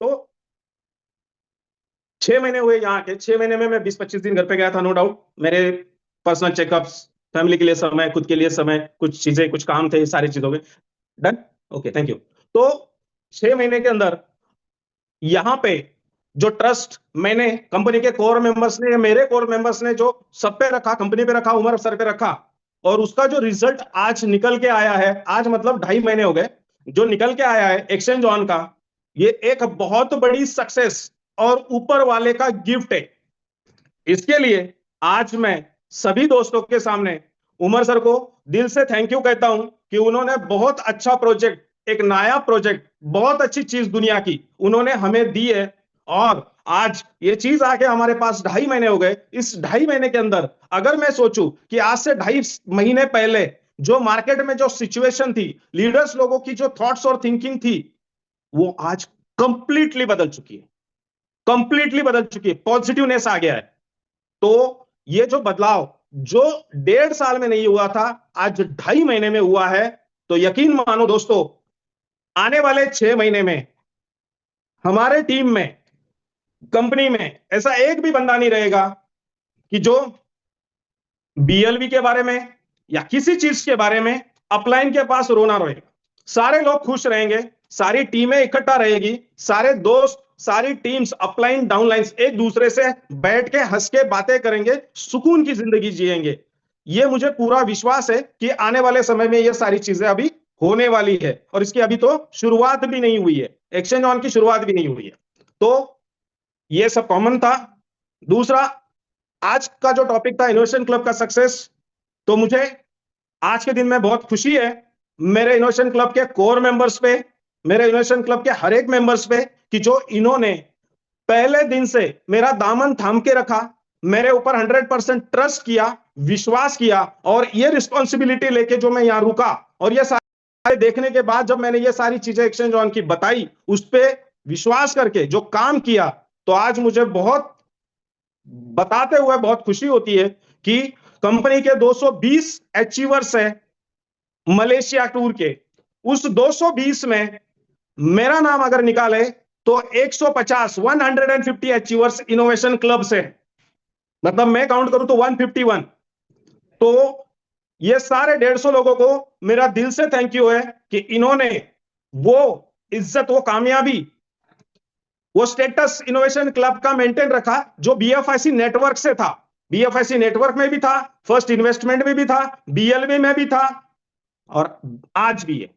तो 6 महीने हुए यहाँ के। 6 महीने में मैं 20-25 दिन घर पे गया था, नो डाउट। मेरे पर्सनल चेकअप्स, फैमिली के लिए समय, खुद के लिए समय, कुछ चीजें, कुछ काम थे, सारी चीजों में डन। Okay, thank you. तो 6 महीने के अंदर यहाँ पे जो ट्रस्ट मैंने कंपनी के कोर मेंबर्स ने, मेरे कोर मेंबर्स ने जो सब पे रखा, कंपनी पे रखा, उमर सर पे रखा, और उसका जो रिजल्ट आज निकल के आया है, आज मतलब 2.5 महीने हो गए, जो निकल के आया है एक्सचेंज ऑन का, ये एक बहुत बड़ी सक्सेस और ऊपर वाले का गिफ्ट है। इसके लिए आज मैं सभी दोस्तों के सामने उमर सर को दिल से थैंक यू कहता हूं कि उन्होंने बहुत अच्छा प्रोजेक्ट, एक नया प्रोजेक्ट, बहुत अच्छी चीज दुनिया की उन्होंने हमें दी है। और आज ये चीज आके हमारे पास 2.5 महीने हो गए। इस 2.5 महीने के अंदर अगर मैं सोचूं कि आज से 2.5 महीने पहले जो मार्केट में जो सिचुएशन थी, लीडर्स लोगों की जो थॉट्स और थिंकिंग थी, वो आज कंप्लीटली बदल चुकी है, कंप्लीटली बदल चुकी है, पॉजिटिवनेस आ गया है। तो ये जो बदलाव जो 1.5 साल में नहीं हुआ था, आज 2.5 महीने में हुआ है। तो यकीन मानो दोस्तों, आने वाले 6 महीने में हमारे टीम में, कंपनी में ऐसा एक भी बंदा नहीं रहेगा कि जो बीएलवी के बारे में या किसी चीज के बारे में अपलाइन के पास रोना रोएगा। सारे लोग खुश रहेंगे, सारी टीमें इकट्ठा रहेगी, सारे दोस्त, सारी टीम्स अपलाइन डाउनलाइंस एक दूसरे से बैठ के हंस के बातें करेंगे, सुकून की जिंदगी जिएंगे। ये मुझे पूरा विश्वास है कि आने वाले समय में ये सारी चीजें अभी होने वाली है, और इसकी अभी तो शुरुआत भी नहीं हुई है, एक्सचेंज ऑन की शुरुआत भी नहीं हुई है। तो ये सब कॉमन था। दूसरा, आज का जो टॉपिक था इनोवेशन क्लब का सक्सेस, तो मुझे आज के दिन में बहुत खुशी है मेरे इनोवेशन क्लब के कोर मेंबर्स पे, मेरे इनोवेशन क्लब के हर एक मेंबर्स पे, कि जो इन्होंने पहले दिन से मेरा दामन थाम के रखा, मेरे ऊपर 100% ट्रस्ट किया, विश्वास किया, और ये रिस्पॉन्सिबिलिटी लेके जो मैं यहां रुका, और ये सारे देखने के बाद जब मैंने ये सारी चीजें एक्सचेंज ऑन की बताई, उस पर विश्वास करके जो काम किया, तो आज मुझे बहुत बताते हुए बहुत खुशी होती है कि कंपनी के 220 अचीवर्स हैं मलेशिया टूर के, उस 220 में मेरा नाम अगर निकाले तो 150 150 अचीवर्स इनोवेशन क्लब से, मतलब मैं काउंट करूं तो 151। तो ये सारे 150 लोगों को मेरा दिल से थैंक यू है कि इन्होंने वो इज्जत, वो कामयाबी, वो स्टेटस इनोवेशन क्लब का मेंटेन रखा जो बीएफआईसी नेटवर्क से था। बीएफआईसी नेटवर्क में भी था, फर्स्ट इन्वेस्टमेंट में भी था, बीएलवी में भी था, और आज भी है।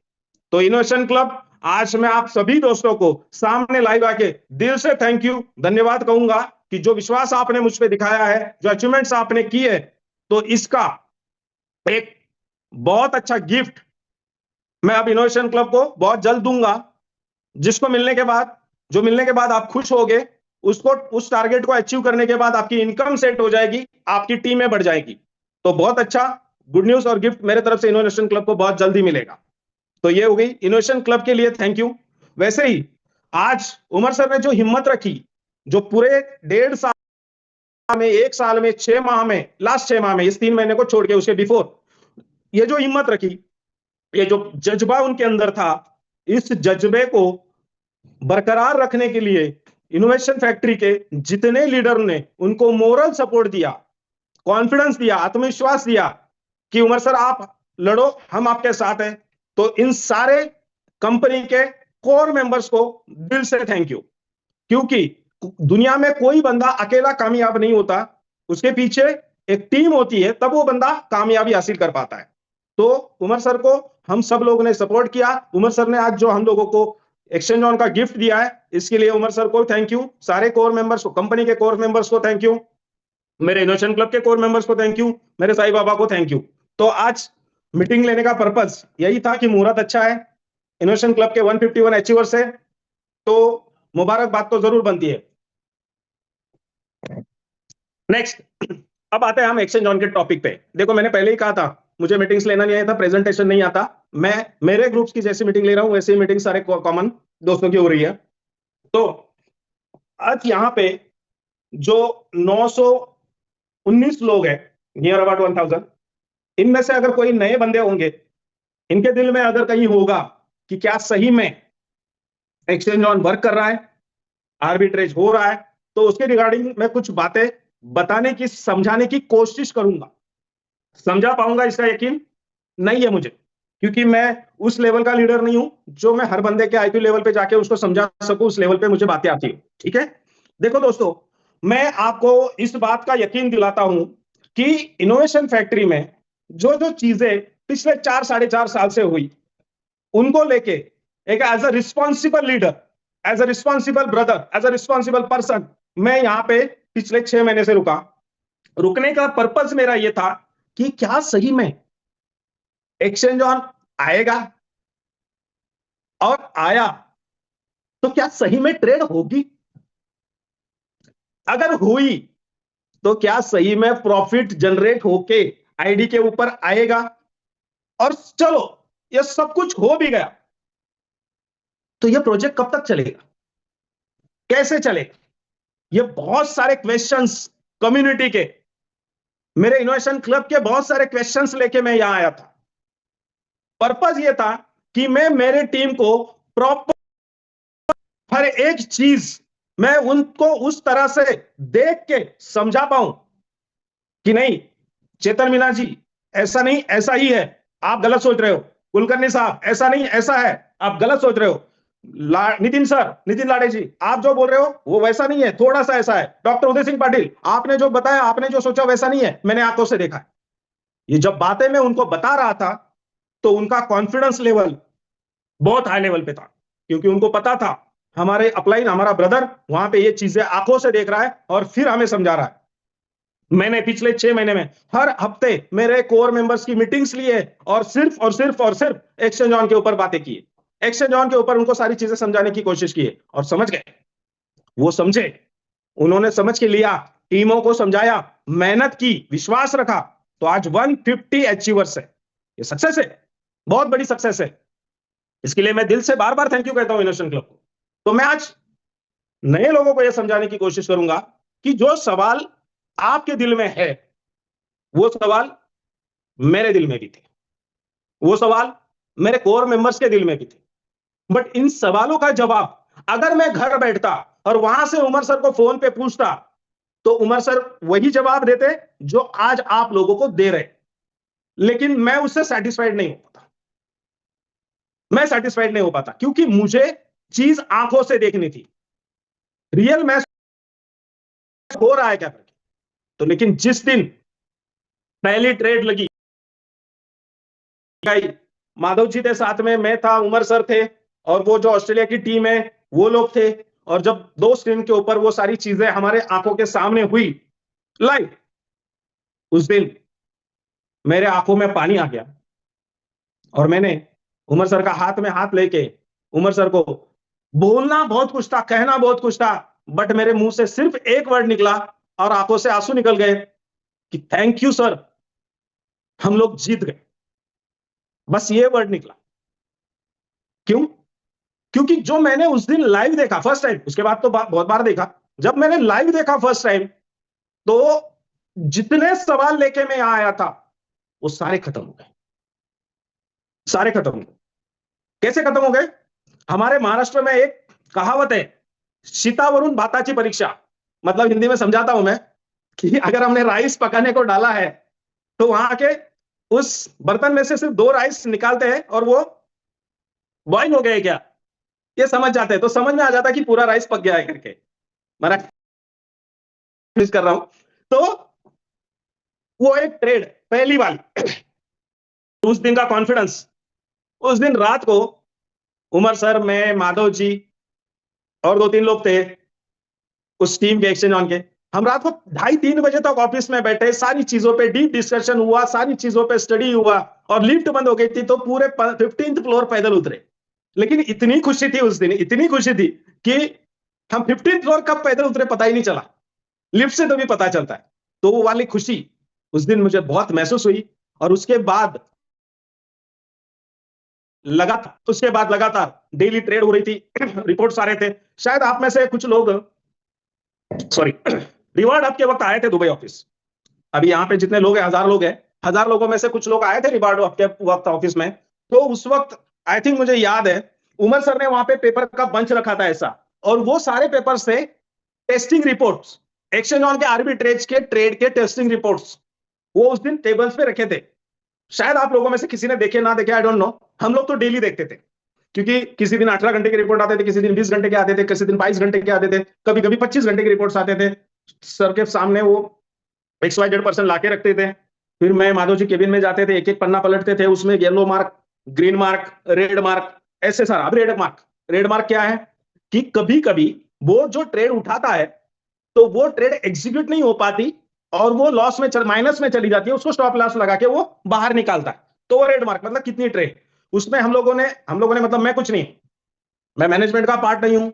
तो इनोवेशन क्लब, आज मैं आप सभी दोस्तों को सामने लाइव आके दिल से थैंक यू, धन्यवाद कहूंगा कि जो विश्वास आपने मुझ पर दिखाया है, जो अचीवमेंट्स आपने की है, तो इसका एक बहुत अच्छा गिफ्ट मैं अब इनोवेशन क्लब को बहुत जल्द दूंगा, जिसको मिलने के बाद, जो मिलने के बाद आप खुश होगे, उसको, उस टारगेट को अचीव करने के बाद आपकी इनकम सेट हो जाएगी, आपकी टीमें बढ़ जाएगी। तो बहुत अच्छा गुड न्यूज और गिफ्ट मेरे तरफ से इनोवेशन क्लब को बहुत जल्दी मिलेगा। तो ये हो गई इनोवेशन क्लब के लिए थैंक यू। वैसे ही आज उमर सर ने जो हिम्मत रखी, जो पूरे 1.5 साल में, 1 साल में, 6 माह में, लास्ट 6 माह में, इस 3 महीने को छोड़ के उसके बिफोर, ये जो हिम्मत रखी, ये जो जज्बा उनके अंदर था, इस जज्बे को बरकरार रखने के लिए इनोवेशन फैक्ट्री के जितने लीडर ने उनको मोरल सपोर्ट दिया, कॉन्फिडेंस दिया, आत्मविश्वास दिया कि उमर सर आप लड़ो, हम आपके साथ हैं, तो इन सारे कंपनी के कोर मेंबर्स को दिल से थैंक यू। क्योंकि दुनिया में कोई बंदा अकेला कामयाब नहीं होता, उसके पीछे एक टीम होती है, तब वो बंदा कामयाबी हासिल कर पाता है। तो उमर सर को हम सब लोगों ने सपोर्ट किया। उमर सर ने आज जो हम लोगों को एक्सचेंज ऑन का गिफ्ट दिया है, इसके लिए उमर सर को थैंक यू, सारे कोर मेंबर्स को, कंपनी के कोर मेंबर्स को थैंक यू, मेरे इनोवेशन क्लब के कोर मेंबर्स को थैंक यू, मेरे साईं बाबा को थैंक यू। तो आज मीटिंग लेने का पर्पस यही था कि मुहूर्त अच्छा है, इनोवेशन क्लब के 151 अचीवर्स है, तो मुबारकबाद तो जरूर बनती है। नेक्स्ट, अब आते हैं हम एक्सचेंज ऑन के टॉपिक पे। देखो, मैंने पहले ही कहा था मुझे मीटिंग्स लेना नहीं आता, प्रेजेंटेशन नहीं आता, मैं मेरे ग्रुप्स की जैसी मीटिंग ले रहा हूं वैसे ही मीटिंग सारे कॉमन दोस्तों की हो रही है। तो आज यहाँ पे जो 919 लोग हैं, नियर अबाउट 1000, इनमें से अगर कोई नए बंदे होंगे, इनके दिल में अगर कहीं होगा कि क्या सही में एक्सचेंज ऑन वर्क कर रहा है, आर्बिट्रेज हो रहा है, तो उसके रिगार्डिंग मैं कुछ बातें बताने की, समझाने की कोशिश करूंगा। समझा पाऊंगा इसका यकीन नहीं है मुझे, क्योंकि मैं उस लेवल का लीडर नहीं हूं जो मैं हर बंदे के आईक्यू लेवल पे जाके उसको समझा सकूं, उस लेवल पे मुझे बातें आती है। ठीक है, देखो दोस्तों, मैं आपको इस बात का यकीन दिलाता हूं कि इनोवेशन फैक्ट्री में जो जो चीजें पिछले 4 साढ़े 4 साल से हुई, उनको लेके एक as a responsible leader, as a responsible brother, as a responsible person, मैं यहां पे पिछले 6 महीने से रुका। रुकने का पर्पज मेरा यह था कि क्या सही में एक्सचेंज ऑन आएगा, और आया तो क्या सही में ट्रेड होगी, अगर हुई तो क्या सही में प्रॉफिट जनरेट होके आईडी के ऊपर आएगा, और चलो ये सब कुछ हो भी गया तो ये प्रोजेक्ट कब तक चलेगा, कैसे चलेगा। ये बहुत सारे क्वेश्चंस कम्युनिटी के, मेरे इनोवेशन क्लब के बहुत सारे क्वेश्चंस लेके मैं यहां आया था। पर्पज ये था कि मैं मेरे टीम को प्रॉपर हर एक चीज मैं उनको उस तरह से देख के समझा पाऊं कि नहीं चेतन मीना जी, ऐसा नहीं ऐसा ही है, आप गलत सोच रहे हो। कुलकर्णी साहब, ऐसा नहीं ऐसा है, आप गलत सोच रहे हो। नितिन सर, नितिन लाड़े जी, आप जो बोल रहे हो वो वैसा नहीं है, थोड़ा सा ऐसा है। डॉक्टर उदय सिंह पाटिल, आपने जो बताया, आपने जो सोचा वैसा नहीं है, मैंने आंखों से देखा है। ये जब बातें मैं उनको बता रहा था तो उनका कॉन्फिडेंस लेवल बहुत हाई लेवल पे था, क्योंकि उनको पता था हमारे अपलाइन, हमारा ब्रदर वहां पे ये चीजें आंखों से देख रहा है और फिर हमें समझा रहा है। मैंने पिछले 6 महीने में हर हफ्ते मेरे कोर मेंबर्स की मीटिंग्स लिए और सिर्फ और सिर्फ और सिर्फ एक्सचेंज ऑन के ऊपर बातें की, एक्सचेंज ऑन के ऊपर उनको सारी चीजें समझाने की कोशिश की, और समझ गए, वो समझे, उन्होंने समझ के लिया, टीमों को समझाया, मेहनत की, विश्वास रखा, तो आज 150 अचीवर्स है। ये सक्सेस है, बहुत बड़ी सक्सेस है। इसके लिए मैं दिल से बार बार थैंक यू कहता हूं इनोवेशन क्लब को। तो मैं आज नए लोगों को यह समझाने की कोशिश करूंगा कि जो सवाल आपके दिल में है वो सवाल मेरे दिल में भी थे, वो सवाल मेरे कोर मेंबर्स के दिल में भी थे। बट इन सवालों का जवाब अगर मैं घर बैठता और वहां से उमर सर को फोन पे पूछता तो उमर सर वही जवाब देते जो आज आप लोगों को दे रहे। लेकिन मैं उससे सेटिस्फाइड नहीं हो पाता, मैं सेटिस्फाइड नहीं हो पाता, क्योंकि मुझे चीज आंखों से देखनी थी, रियल मैच हो रहा है क्या करके। तो लेकिन जिस दिन पहली ट्रेड लगी, माधव जी थे साथ में, मैं था, उमर सर थे, और वो जो ऑस्ट्रेलिया की टीम है वो लोग थे, और जब दो स्क्रीन के ऊपर वो सारी चीजें हमारे आंखों के सामने हुई लाइव, उस दिन मेरे आंखों में पानी आ गया, और मैंने उमर सर का हाथ में हाथ लेके, उमर सर को बोलना बहुत कुछ था, कहना बहुत कुछ था, बट मेरे मुंह से सिर्फ एक वर्ड निकला और आंखों से आंसू निकल गए कि थैंक यू सर, हम लोग जीत गए। बस ये वर्ड निकला। क्यों? क्योंकि जो मैंने उस दिन लाइव देखा फर्स्ट टाइम, उसके बाद तो बहुत बार देखा, जब मैंने लाइव देखा फर्स्ट टाइम, तो जितने सवाल लेके मैं यहां आया था वो सारे खत्म हो गए, सारे खत्म हो गए। कैसे खत्म हो गए? हमारे महाराष्ट्र में एक कहावत है, सीतावरून भाताची परीक्षा। मतलब हिंदी में समझाता हूं मैं कि अगर हमने राइस पकाने को डाला है तो वहां के उस बर्तन में से सिर्फ 2 राइस निकालते हैं और वो बॉइल हो गए क्या, ये समझ जाते हैं, तो समझ में आ जाता है कि पूरा राइस पक गया है करके। मराठी कर रहा हूं। तो वो एक ट्रेड पहली वाली, उस दिन का कॉन्फिडेंस, उस दिन रात को उमर सर, मैं, माधव जी और 2-3 लोग थे उस टीम के एक्सचेंज ऑन के, हम रात को 2:30-3 बजे तक ऑफिस में बैठे, सारी चीजों पे डीप डिस्कशन हुआ, सारी चीजों पे स्टडी हुआ, और लिफ्ट बंद हो गई थी तो पूरे 15th फ्लोर पैदल उतरे। लेकिन इतनी खुशी थी उस दिन, इतनी खुशी थी कि हम 15th फ्लोर कब पैदल उतरे पता ही नहीं चला, लिफ्ट से तो भी पता चलता है। तो वो वाली खुशी उस दिन मुझे बहुत महसूस हुई, और उसके बाद लगातार डेली ट्रेड हो रही थी, रिपोर्ट्स आ रहे थे। शायद आप में से कुछ लोग, सॉरी, रिवार्ड हब के वक्त आए थे दुबई ऑफिस। अभी यहाँ पे जितने लोग हैं, 1000 लोग हैं, 1000 लोगों में से कुछ लोग आए थे रिवार्ड हब के वक्त ऑफिस में। तो उस वक्त आई थिंक मुझे याद है उमर सर ने वहां पे पेपर का बंच रखा था ऐसा, और वो सारे पेपर्स थे टेस्टिंग रिपोर्ट्स, एक्सचेंज ऑन के आर्बिट्रेज के ट्रेड के टेस्टिंग रिपोर्ट्स, वो उस दिन टेबल्स पे रखे थे। शायद आप लोगों में से किसी ने देखे ना देखे, आई डोंट नो। हम लोग तो डेली देखते थे, क्योंकि किसी दिन 18 घंटे की रिपोर्ट आते थे, किसी दिन 20 घंटे के आते थे, किसी दिन 22 घंटे के आते थे, कभी कभी 25 घंटे की रिपोर्ट्स आते थे। सर के सामने वो XYZ% लाके रखते थे, फिर मैं माधव जी केबिन में जाते थे, एक एक पन्ना पलटते थे, उसमें yellow mark, Green Marc, red mark, ऐसे सर। अब रेड मार्क क्या है कि कभी कभी वो जो ट्रेड उठाता है तो वो ट्रेड एग्जीक्यूट नहीं हो पाती और वो लॉस में माइनस में चली जाती है, उसको स्टॉप लॉस लगा के वो बाहर निकालता है, तो वो रेड मार्क मतलब कितनी ट्रेड। उसमें हम लोगों ने मतलब मैं कुछ नहीं, मैं मैनेजमेंट का पार्ट नहीं हूं,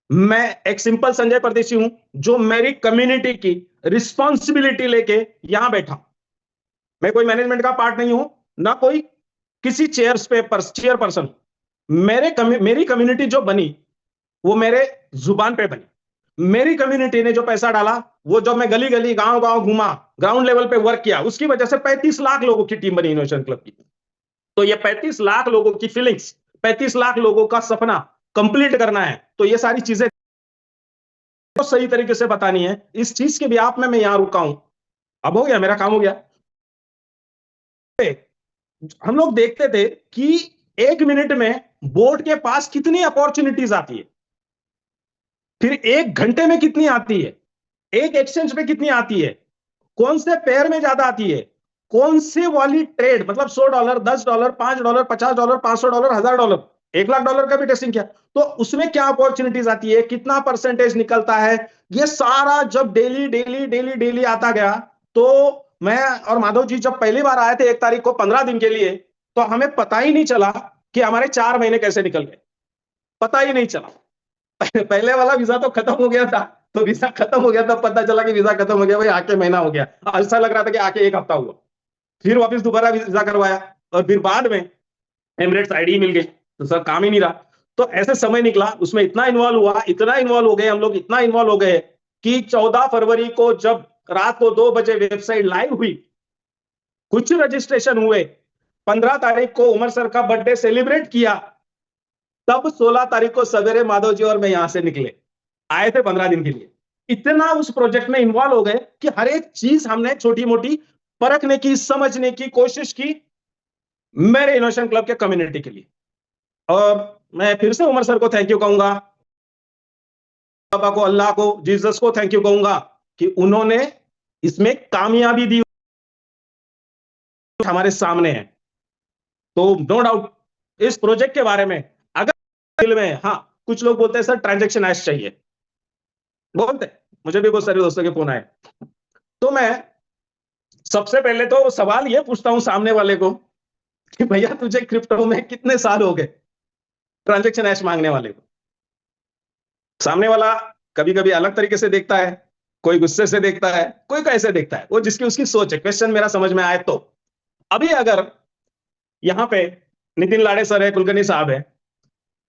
मैं एक सिंपल संजय परदेशी हूं जो मेरी कम्युनिटी की रिस्पॉन्सिबिलिटी लेके यहां बैठा। मैं कोई मैनेजमेंट का पार्ट नहीं हूं, ना कोई किसी चेयर पर्सन। मेरी कम्युनिटी जो बनी वो मेरे जुबान पे बनी। मेरी कम्युनिटी ने जो पैसा डाला, वो जब मैं गली गली गांव गांव घूमा, ग्राउंड लेवल पे वर्क किया, उसकी वजह से 35 लाख लोगों की टीम बनी इनोवेशन क्लब की। तो ये 35 लाख लोगों की फीलिंग्स, 35 लाख लोगों का सपना कंप्लीट करना है, तो ये सारी चीजें तो सही तरीके से बतानी है। इस चीज के भी आप में मैं यहां रुका हूं। अब हो गया, मेरा काम हो गया। हम लोग देखते थे कि 1 मिनट में बोर्ड के पास कितनी अपॉर्चुनिटीज आती है, फिर 1 घंटे में कितनी आती है, एक एक्सचेंज पे कितनी आती है, कौन से पेयर में ज्यादा आती है, कौन से वाली ट्रेड, मतलब $100, $10, $5, $50, $500, $1000, $1,00,000 का भी टेस्टिंग किया, तो उसमें क्या अपॉर्चुनिटीज आती है, कितना परसेंटेज निकलता है, ये सारा जब डेली डेली डेली डेली आता गया। तो मैं और माधव जी जब पहली बार आए थे 1 तारीख को 15 दिन के लिए, तो हमें पता ही नहीं चला कि हमारे 4 महीने कैसे निकल गए, पता ही नहीं चला। पहले वाला वीजा तो खत्म हो गया था, तो वीजा खत्म हो गया तब पता चला कि वीजा खत्म हो गया, भाई आके महीना हो गया। ऐसा लग रहा था कि आके 1 हफ्ता हुआ, फिर वापस दोबारा वीजा करवाया, और फिर बाद में एमिरेट्स आईडी मिल गई, तो सर काम ही नहीं रहा। तो ऐसे समय निकला, उसमें इतना इन्वॉल्व हुआ, इतना इन्वॉल्व हो गए हम लोग, इतना इन्वॉल्व हो गए कि 14 फरवरी को जब रात को 2 बजे वेबसाइट लाइव हुई, कुछ रजिस्ट्रेशन हुए, 15 तारीख को उमर सर का बर्थडे सेलिब्रेट किया, तब 16 तारीख को सवेरे माधव जी और मैं यहां से निकले, आए थे 15 दिन के लिए। इतना उस प्रोजेक्ट में इन्वॉल्व हो गए कि हर एक चीज हमने छोटी मोटी परखने की, समझने की कोशिश की मेरे इनोवेशन क्लब के कम्युनिटी के लिए। और मैं फिर से उमर सर को थैंक यू कहूंगा, बाबा को, अल्लाह को, जीसस को थैंक यू कहूंगा कि उन्होंने इसमें कामयाबी दी, हमारे सामने है। तो नो डाउट इस प्रोजेक्ट के बारे में अगर दिल में, हाँ कुछ लोग बोलते हैं सर ट्रांजैक्शन ऐश चाहिए, बोलते, मुझे भी बहुत सारे दोस्तों के फोन आए। तो मैं सबसे पहले तो सवाल ये पूछता हूं सामने वाले को कि भैया तुझे क्रिप्टो में कितने साल हो गए, ट्रांजैक्शन ऐश मांगने वाले को। सामने वाला कभी कभी अलग तरीके से देखता है, कोई गुस्से से देखता है, कोई कैसे देखता है, वो जिसकी उसकी सोच है। क्वेश्चन मेरा समझ में आए तो। अभी अगर यहां पे नितिन लाड़े सर है, कुलकर्णी साहब है,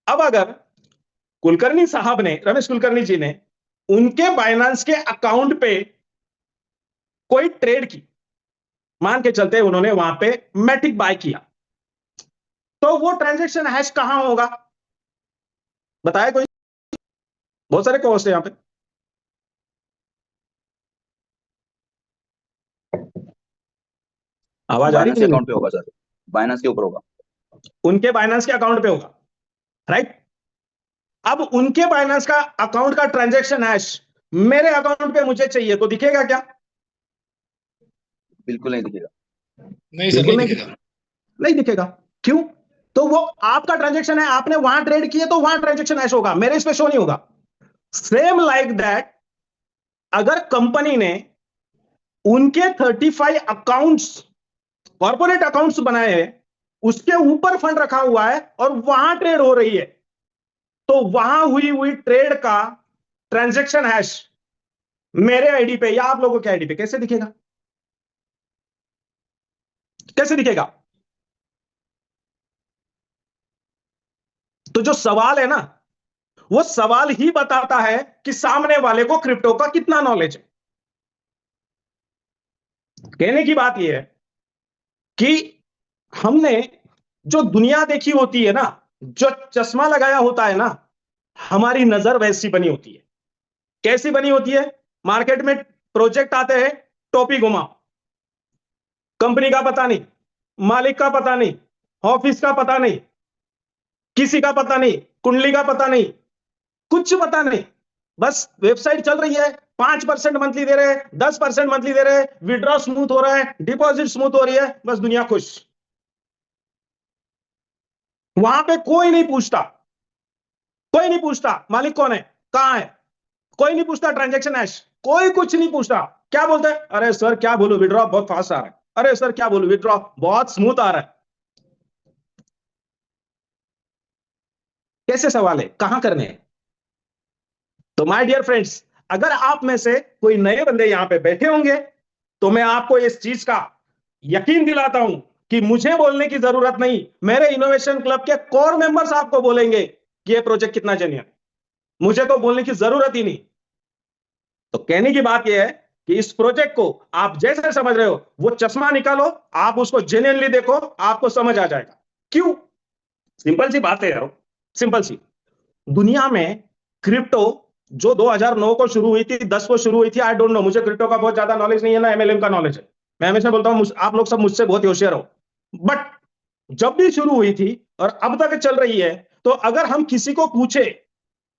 अब अगर कुलकर्णी साहब ने, रमेश कुलकर्णी जी ने उनके बाइनेंस के अकाउंट पे कोई ट्रेड की, मान के चलते उन्होंने वहां पे मैटिक बाय किया, तो वो ट्रांजैक्शन हैश कहां होगा, बताए कोई। बहुत सारे कॉस्ट है यहां पे। आवाज आ रही बाइनेंस कि के नहीं? अकाउंट पे होगा सर, बाइनेंस के ऊपर होगा। उनके बाइनेंस के अकाउंट पे होगा, राइट। अब उनके बाइनेंस का अकाउंट का ट्रांजैक्शन हैश मेरे अकाउंट पे मुझे चाहिए, तो दिखेगा क्या? बिल्कुल नहीं दिखेगा। नहीं सर, बिल्कुल नहीं नहीं दिखेगा। नहीं दिखेगा। क्यों? तो वो आपका ट्रांजैक्शन है, आपने वहां ट्रेड किए तो वहां ट्रांजैक्शन हैश होगा, मेरे इस पे शो नहीं होगा। सेम लाइक दैट, अगर कंपनी ने उनके 35 अकाउंट्स, कॉर्पोरेट अकाउंट्स बनाए हैं, उसके ऊपर फंड रखा हुआ है और वहां ट्रेड हो रही है, तो वहां हुई हुई ट्रेड का ट्रांजैक्शन हैश मेरे आईडी पे या आप लोगों के आईडी पे कैसे दिखेगा? कैसे दिखेगा? तो जो सवाल है ना, वो सवाल ही बताता है कि सामने वाले को क्रिप्टो का कितना नॉलेज है। कहने की बात यह है कि हमने जो दुनिया देखी होती है ना, जो चश्मा लगाया होता है ना, हमारी नजर वैसी बनी होती है। कैसी बनी होती है? मार्केट में प्रोजेक्ट आते हैं, टोपी घुमाओ, कंपनी का पता नहीं, मालिक का पता नहीं, ऑफिस का पता नहीं, किसी का पता नहीं, कुंडली का पता नहीं, कुछ पता नहीं, बस वेबसाइट चल रही है, 5% मंथली दे रहे हैं, 10% मंथली दे रहे हैं, विड्रॉ स्मूथ हो रहा है, डिपॉजिट स्मूथ हो रही है, बस दुनिया खुश। वहां पे कोई नहीं पूछता, कोई नहीं पूछता मालिक कौन है, कहां है, कोई नहीं पूछता ट्रांजैक्शन हैश, कोई कुछ नहीं पूछता। क्या बोलते हैं? अरे सर क्या बोलूं, विड्रॉ बहुत फास्ट आ रहा है। अरे सर क्या बोलूं, विड्रॉ बहुत स्मूथ आ रहा है। कैसे सवाल है, कहां करने हैं? तो माय डियर फ्रेंड्स, अगर आप में से कोई नए बंदे यहां पे बैठे होंगे तो मैं आपको इस चीज का यकीन दिलाता हूं कि मुझे बोलने की जरूरत नहीं, मेरे इनोवेशन क्लब के कोर मेंबर्स आपको बोलेंगे कि ये प्रोजेक्ट कितना जेन्युइन है। मुझे तो बोलने की जरूरत ही नहीं। तो कहने की बात यह है कि इस प्रोजेक्ट को आप जैसे समझ रहे हो, वो चश्मा निकालो, आप उसको जेन्युइनली देखो, आपको समझ आ जाएगा। क्यों? सिंपल सी बात है यार, सिंपल सी। दुनिया में क्रिप्टो जो 2009 को शुरू हुई थी, 10 को शुरू हुई थी, आई डोंट नो, मुझे क्रिप्टो का बहुत ज्यादा नॉलेज नहीं है ना एमएलएम का नॉलेज है। मैं हमेशा बोलता हूं आप लोग सब मुझसे बहुत होशियार हो। बट जब भी शुरू हुई थी और अब तक चल रही है, तो अगर हम किसी को पूछे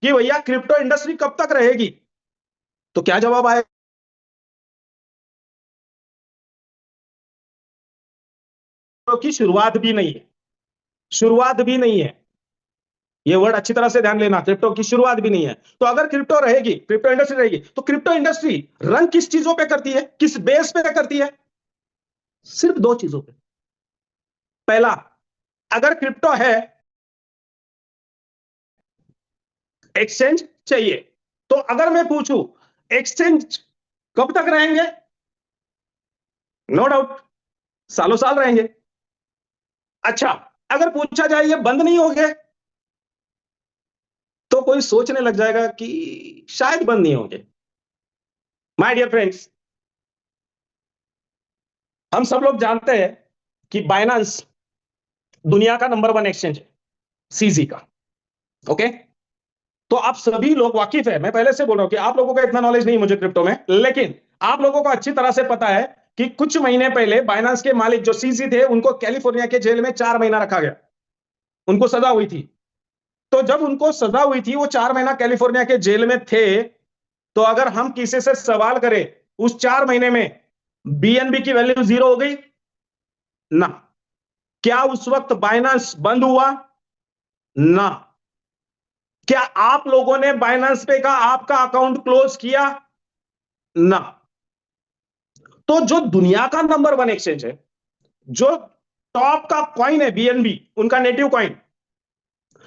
कि भैया क्रिप्टो इंडस्ट्री कब तक रहेगी, तो क्या जवाब आए? की शुरुआत भी नहीं है, शुरुआत भी नहीं है। ये वर्ड अच्छी तरह से ध्यान लेना, क्रिप्टो की शुरुआत भी नहीं है। तो अगर क्रिप्टो रहेगी, क्रिप्टो इंडस्ट्री रहेगी, तो क्रिप्टो इंडस्ट्री रन किस चीजों पे करती है, किस बेस पे करती है? सिर्फ दो चीजों पे। पहला, अगर क्रिप्टो है, एक्सचेंज चाहिए। तो अगर मैं पूछूं एक्सचेंज कब तक रहेंगे, नो डाउट सालों साल रहेंगे। अच्छा, अगर पूछा जाए ये बंद नहीं हो गए, तो कोई सोचने लग जाएगा कि शायद बंद नहीं होंगे। माय डियर फ्रेंड्स, हम सब लोग जानते हैं कि बाइनांस दुनिया का नंबर 1 एक्सचेंज है, सीजी का। ओके, तो आप सभी लोग वाकिफ है, मैं पहले से बोल रहा हूं कि आप लोगों का इतना नॉलेज नहीं मुझे क्रिप्टो में, लेकिन आप लोगों को अच्छी तरह से पता है कि कुछ महीने पहले बाइनांस के मालिक जो सीजी थे, उनको कैलिफोर्निया के जेल में 4 महीना रखा गया, उनको सजा हुई थी। तो जब उनको सजा हुई थी, वो 4 महीना कैलिफोर्निया के जेल में थे, तो अगर हम किसी से सवाल करें उस 4 महीने में बीएनबी की वैल्यू 0 हो गई ना? क्या उस वक्त बाइनांस बंद हुआ ना? क्या आप लोगों ने बाइनांस पे का आपका अकाउंट क्लोज किया ना? तो जो दुनिया का नंबर 1 एक्सचेंज है, जो टॉप का कॉइन है बीएनबी, उनका नेटिव कॉइन,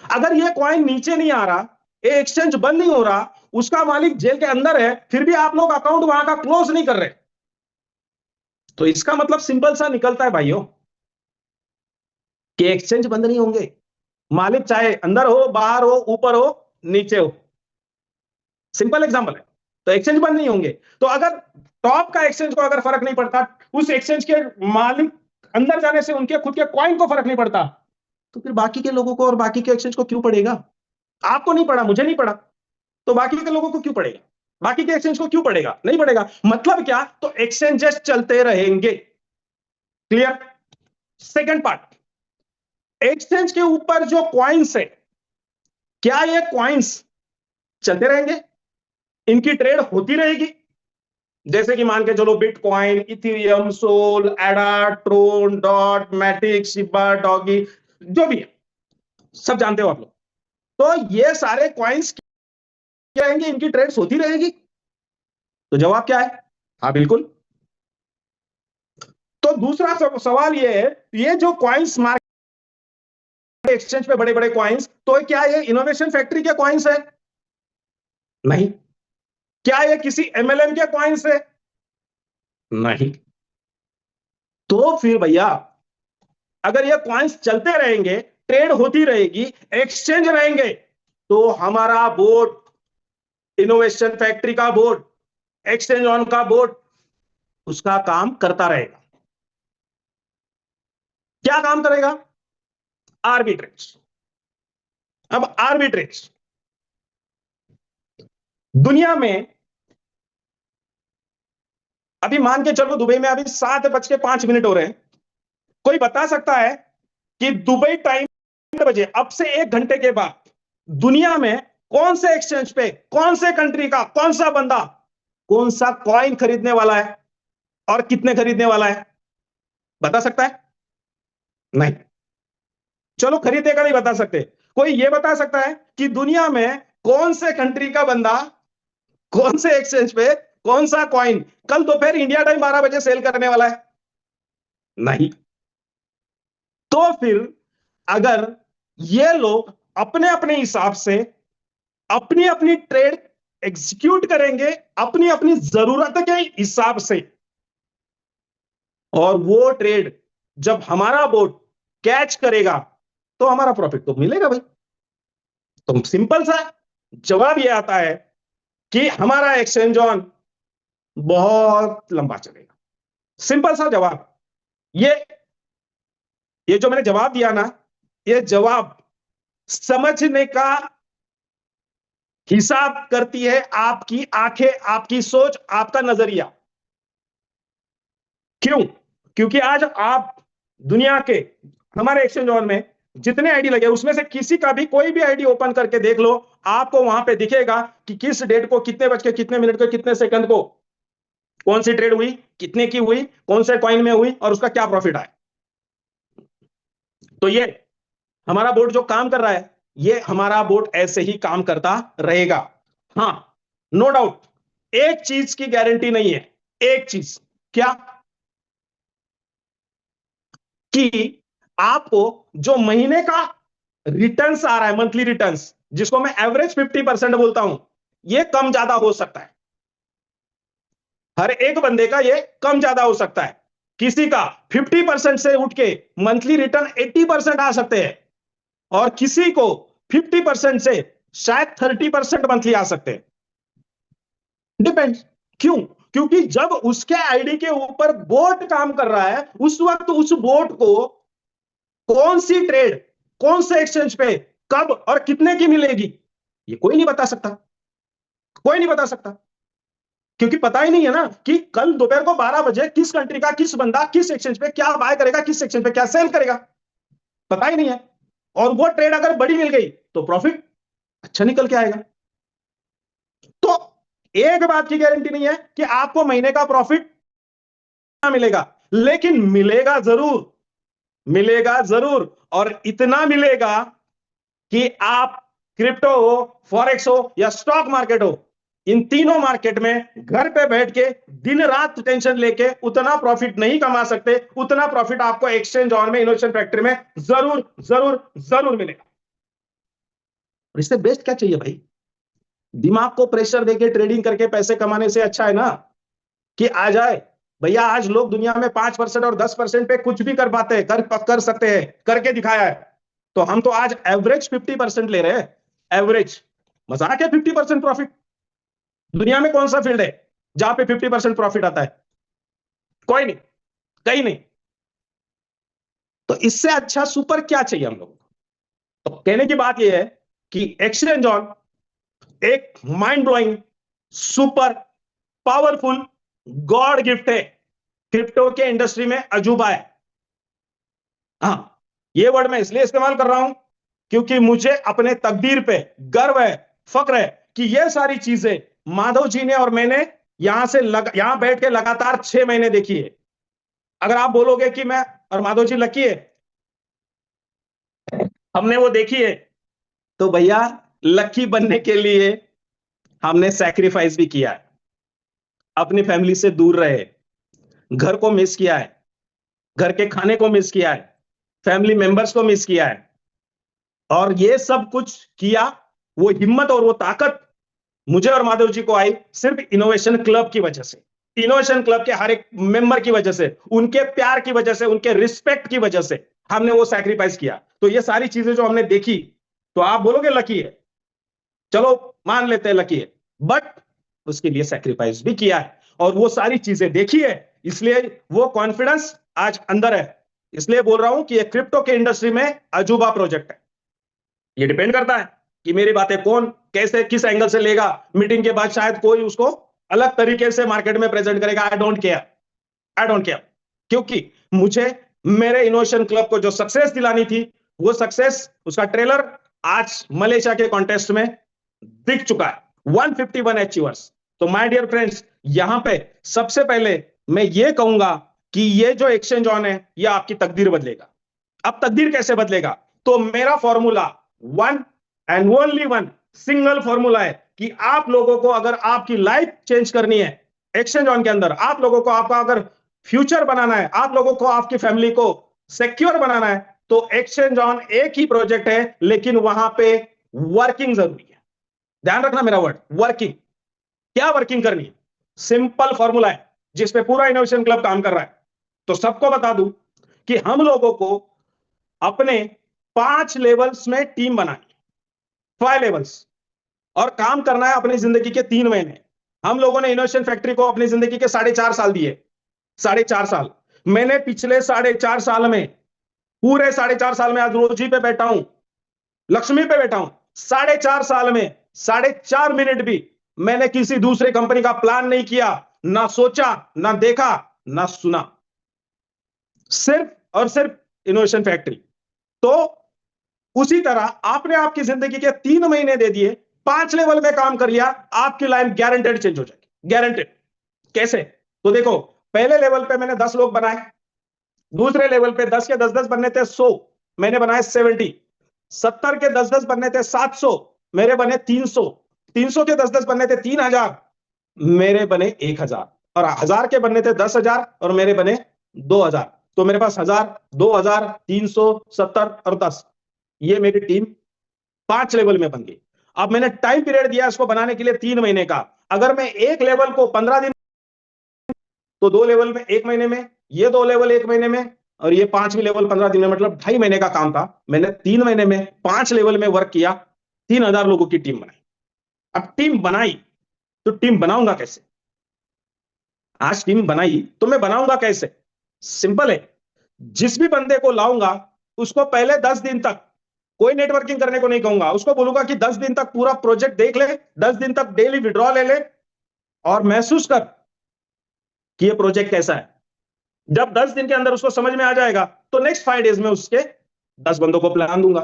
अगर ये कॉइन नीचे नहीं आ रहा, ये एक्सचेंज बंद नहीं हो रहा, उसका मालिक जेल के अंदर है, फिर भी आप लोग अकाउंट वहां का क्लोज नहीं कर रहे, तो इसका मतलब सिंपल सा निकलता है भाइयों कि एक्सचेंज बंद नहीं होंगे। मालिक चाहे अंदर हो, बाहर हो, ऊपर हो, नीचे हो, सिंपल एग्जांपल है। तो एक्सचेंज बंद नहीं होंगे। तो अगर टॉप का एक्सचेंज को अगर फर्क नहीं पड़ता, उस एक्सचेंज के मालिक अंदर जाने से उनके खुद के कॉइन को फर्क नहीं पड़ता, तो फिर बाकी के लोगों को और बाकी के एक्सचेंज को क्यों पड़ेगा? आपको नहीं पड़ा, मुझे नहीं पड़ा, तो बाकी के लोगों को क्यों पड़ेगा? बाकी के एक्सचेंज को क्यों पड़ेगा? नहीं पड़ेगा। मतलब क्या? तो एक्सचेंजेस चलते रहेंगे। क्लियर? सेकंड पार्ट, एक्सचेंज के ऊपर जो कॉइन्स है, क्या ये कॉइन्स चलते रहेंगे? इनकी ट्रेड होती रहेगी? जैसे कि मान के चलो bitcoin, Ethereum, Sol, ADA, Tron, Dot, Matic, Shiba, Doge, जो भी है, सब जानते हो आप लोग। तो ये सारे कॉइन्स क्या रहेंगे? इनकी ट्रेड्स होती रहेगी? तो जवाब क्या है? हाँ बिल्कुल। तो दूसरा सवाल ये है, ये जो कॉइन्स मार्केट एक्सचेंज पे बड़े बड़े कॉइन्स, तो क्या ये इनोवेशन फैक्ट्री के कॉइन्स है? नहीं। क्या ये किसी एमएलएम के कॉइन्स है? नहीं। तो फिर भैया, अगर ये कॉइन्स चलते रहेंगे, ट्रेड होती रहेगी, एक्सचेंज रहेंगे, तो हमारा बोर्ड, इनोवेशन फैक्ट्री का बोर्ड, एक्सचेंज ऑन का बोर्ड, उसका काम करता रहेगा। क्या काम करेगा? आर्बिट्रेज। अब आर्बिट्रेज, दुनिया में अभी मान के चलो दुबई में अभी 7:05 हो रहे हैं। कोई बता सकता है कि दुबई टाइम बजे अब से 1 घंटे के बाद दुनिया में कौन से एक्सचेंज पे, कौन से कंट्री का कौन सा बंदा कौन सा कॉइन खरीदने वाला है और कितने खरीदने वाला है? बता सकता है? नहीं। चलो खरीदेगा नहीं बता सकते। कोई यह बता सकता है कि दुनिया में कौन से कंट्री का बंदा कौन से एक्सचेंज पे कौन सा कॉइन कल दोपहर इंडिया टाइम 12 बजे सेल करने वाला है? नहीं। तो फिर अगर ये लोग अपने अपने हिसाब से अपनी अपनी ट्रेड एग्जीक्यूट करेंगे अपनी अपनी जरूरत के हिसाब से, और वो ट्रेड जब हमारा बोट कैच करेगा तो हमारा प्रॉफिट तो मिलेगा भाई। तो सिंपल सा जवाब ये आता है कि हमारा एक्सचेंज ऑन बहुत लंबा चलेगा। सिंपल सा जवाब। ये जो मैंने जवाब दिया ना, ये जवाब समझने का हिसाब करती है आपकी आंखें, आपकी सोच, आपका नजरिया। क्यों? क्योंकि आज आप दुनिया के हमारे एक्सचेंज ऑन में जितने आईडी लगे उसमें से किसी का भी कोई भी आईडी ओपन करके देख लो, आपको वहां पे दिखेगा कि किस डेट को कितने बज के कितने मिनट को कितने सेकंड को कौन सी ट्रेड हुई, कितने की हुई, कौन से कॉइन में हुई और उसका क्या प्रॉफिट आया। तो ये हमारा बोर्ड जो काम कर रहा है, ये हमारा बोर्ड ऐसे ही काम करता रहेगा। हां, नो डाउट एक चीज की गारंटी नहीं है। एक चीज क्या? कि आपको जो महीने का रिटर्न्स आ रहा है, मंथली रिटर्न्स, जिसको मैं एवरेज 50% बोलता हूं, ये कम ज्यादा हो सकता है। हर एक बंदे का ये कम ज्यादा हो सकता है। किसी का 50% से उठ के मंथली रिटर्न 80% आ सकते हैं और किसी को 50% से शायद 30% मंथली आ सकते हैं। डिपेंड्स। क्यों? क्योंकि जब उसके आईडी के ऊपर बोट काम कर रहा है उस वक्त उस बोट को कौन सी ट्रेड कौन से एक्सचेंज पे कब और कितने की मिलेगी, ये कोई नहीं बता सकता। कोई नहीं बता सकता क्योंकि पता ही नहीं है ना कि कल दोपहर को 12 बजे किस कंट्री का किस बंदा किस एक्सचेंज पे क्या बाय करेगा, किस एक्सचेंज पे क्या सेल करेगा, पता ही नहीं है। और वो ट्रेड अगर बड़ी मिल गई तो प्रॉफिट अच्छा निकल के आएगा। तो एक बात की गारंटी नहीं है कि आपको महीने का प्रॉफिट मिलेगा, लेकिन मिलेगा जरूर। मिलेगा जरूर। और इतना मिलेगा कि आप क्रिप्टो हो, फॉरेक्स हो या स्टॉक मार्केट हो, इन तीनों मार्केट में घर पे बैठ के दिन रात टेंशन लेके उतना प्रॉफिट नहीं कमा सकते। उतना प्रॉफिट आपको एक्सचेंज ऑन में, इनोवेशन फैक्ट्री में जरूर जरूर जरूर मिलेगा। और इससे बेस्ट क्या चाहिए भाई? दिमाग को प्रेशर देके ट्रेडिंग करके पैसे कमाने से अच्छा है ना कि आ जाए भैया। आज लोग दुनिया में 5% और 10% पे कुछ भी कर पाते हैं, कर सकते हैं, करके दिखाया है। तो हम तो आज एवरेज 50% ले रहे हैं। एवरेज मजाक है 50% प्रॉफिट? दुनिया में कौन सा फील्ड है जहां पे 50% प्रॉफिट आता है? कोई नहीं, कहीं नहीं। तो इससे अच्छा सुपर क्या चाहिए हम लोगों को? तो कहने की बात यह है कि एक्सचेंज ऑन एक mind blowing, super powerful God gift है। क्रिप्टो के इंडस्ट्री में अजूबा है। हाँ, ये वर्ड मैं इसलिए इस्तेमाल कर रहा हूं क्योंकि मुझे अपने तकदीर पे गर्व है, फक्र है कि ये सारी चीजें माधव जी ने और मैंने यहां बैठ के लगातार 6 महीने देखी है। अगर आप बोलोगे कि मैं और माधव जी लकी है हमने वो देखी है, तो भैया लकी बनने के लिए हमने सैक्रिफाइस भी किया है। अपनी फैमिली से दूर रहे, घर को मिस किया है, घर के खाने को मिस किया है, फैमिली मेंबर्स को मिस किया है। और ये सब कुछ किया, वो हिम्मत और वो ताकत मुझे और माधव जी को आई सिर्फ इनोवेशन क्लब की वजह से। इनोवेशन क्लब के हर एक मेंबर की वजह से, उनके प्यार की वजह से, उनके रिस्पेक्ट की वजह से हमने वो सैक्रिफाइस किया। तो ये सारी चीजें जो हमने देखी, तो आप बोलोगे लकी है, चलो मान लेते हैं लकी है, बट उसके लिए सैक्रिफाइस भी किया है और वो सारी चीजें देखी है, इसलिए वो कॉन्फिडेंस आज अंदर है। इसलिए बोल रहा हूं कि ये क्रिप्टो के इंडस्ट्री में अजूबा प्रोजेक्ट है। ये डिपेंड करता है कि मेरी बातें कौन कैसे किस एंगल से लेगा, मीटिंग के बाद शायद कोई उसको अलग तरीके से मार्केट में प्रेजेंट करेगा। I don't care, I don't care, क्योंकि मुझे मेरे इनोवेशन क्लब को जो सक्सेस दिलानी थी, वो सक्सेस, उसका ट्रेलर आज मलेशिया के कॉन्टेस्ट में दिख चुका है। 151 अचीवर्स। तो माय डियर फ्रेंड्स, यहां पे सबसे पहले मैं ये कहूंगा कि ये जो एक्सचेंज ऑन है, ये आपकी तकदीर बदलेगा। अब तकदीर कैसे बदलेगा? तो मेरा formula one and only one single formula है कि आप लोगों को अगर आपकी लाइफ चेंज करनी है एक्सचेंज ऑन के अंदर, आप लोगों को आपका अगर फ्यूचर बनाना है, आप लोगों को आपकी फैमिली को सिक्योर बनाना है, तो एक्सचेंज ऑन एक ही प्रोजेक्ट है, लेकिन वहां पे वर्किंग जरूरी है। ध्यान रखना मेरा वर्ड, वर्किंग। क्या वर्किंग करनी है? सिंपल फॉर्मूला है जिसपे पूरा इनोवेशन क्लब काम कर रहा है। तो सबको बता दूं कि हम लोगों को अपने 5 लेवल्स में टीम बनानी, 5 लेवल्स, और काम करना है अपनी जिंदगी के 3 महीने। हम लोगों ने इनोवेशन फैक्ट्री को अपनी जिंदगी के 4.5 साल दिए, 4.5 साल। मैंने पिछले 4.5 साल में, पूरे 4.5 साल में, आज रोजी पे बैठा हूं, लक्ष्मी पे बैठा हूं, 4.5 साल में 4.5 मिनट भी मैंने किसी दूसरे कंपनी का प्लान नहीं किया, ना सोचा, ना देखा, ना सुना, सिर्फ और सिर्फ इनोवेशन फैक्ट्री। तो उसी तरह आपने आपकी जिंदगी के 3 महीने दे दिए, 5 लेवल में काम कर लिया, आपकी लाइफ गारंटेड चेंज हो जाएगी, गारंटेड। कैसे? तो देखो, पहले लेवल पे मैंने 10 लोग बनाए, दूसरे लेवल पे 10 के 10-10 बनने थे 100, मैंने बनाए 70, 70 के 10-10 बनने थे 700, मेरे बने 300, 300 के 10-10 बनने थे 3000, मेरे बने 1000, और 1000 के बनने थे 10,000 और मेरे बने 2000। तो मेरे पास 1000, 2000, 300, 70 और 10, ये मेरी टीम 5 लेवल में बन गई। अब मैंने टाइम पीरियड दिया इसको बनाने के लिए 3 महीने का। अगर मैं एक लेवल को 15 दिन, तो 2 लेवल में 1 महीने में, ये 2 लेवल 1 महीने में, और ये 5वीं लेवल 15 दिन में, मतलब 2.5 महीने का काम था। मैंने 3 महीने में 5 लेवल में वर्क किया, 3000 लोगों की टीम बनाई। अब टीम बनाई तो टीम बनाऊंगा कैसे? आज टीम बनाई तो मैं बनाऊंगा कैसे? सिंपल है, जिस भी बंदे को लाऊंगा उसको पहले 10 दिन तक कोई नेटवर्किंग करने को नहीं कहूंगा, उसको बोलूंगा कि 10 दिन तक पूरा प्रोजेक्ट देख ले, 10 दिन तक डेली विड्रॉ ले ले और महसूस कर कि ये प्रोजेक्ट कैसा है। जब 10 दिन के अंदर उसको समझ में आ जाएगा, तो नेक्स्ट 5 डेज में उसके 10 बंदों को प्लान दूंगा।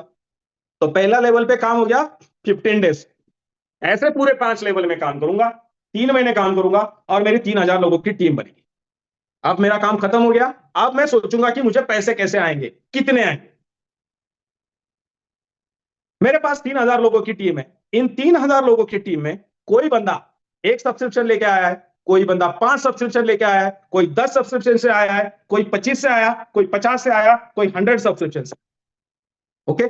तो पहला लेवल पे काम हो गया 15 डेज। ऐसे पूरे 5 लेवल में काम करूंगा, 3 महीने काम करूंगा और मेरी 3000 लोगों की टीम बनेगी। अब मेरा काम खत्म हो गया, अब मैं सोचूंगा कि मुझे पैसे कैसे आएंगे, कितने आएंगे। मेरे पास 3000 लोगों की टीम है, इन 3000 लोगों की टीम में कोई बंदा 1 सब्सक्रिप्शन लेके आया है, कोई बंदा 5 सब्सक्रिप्शन लेके आया है, कोई 10 सब्सक्रिप्शन से आया है, कोई 25 से आया, कोई 50 से आया, कोई 100 सब्सक्रिप्शन से। ओके,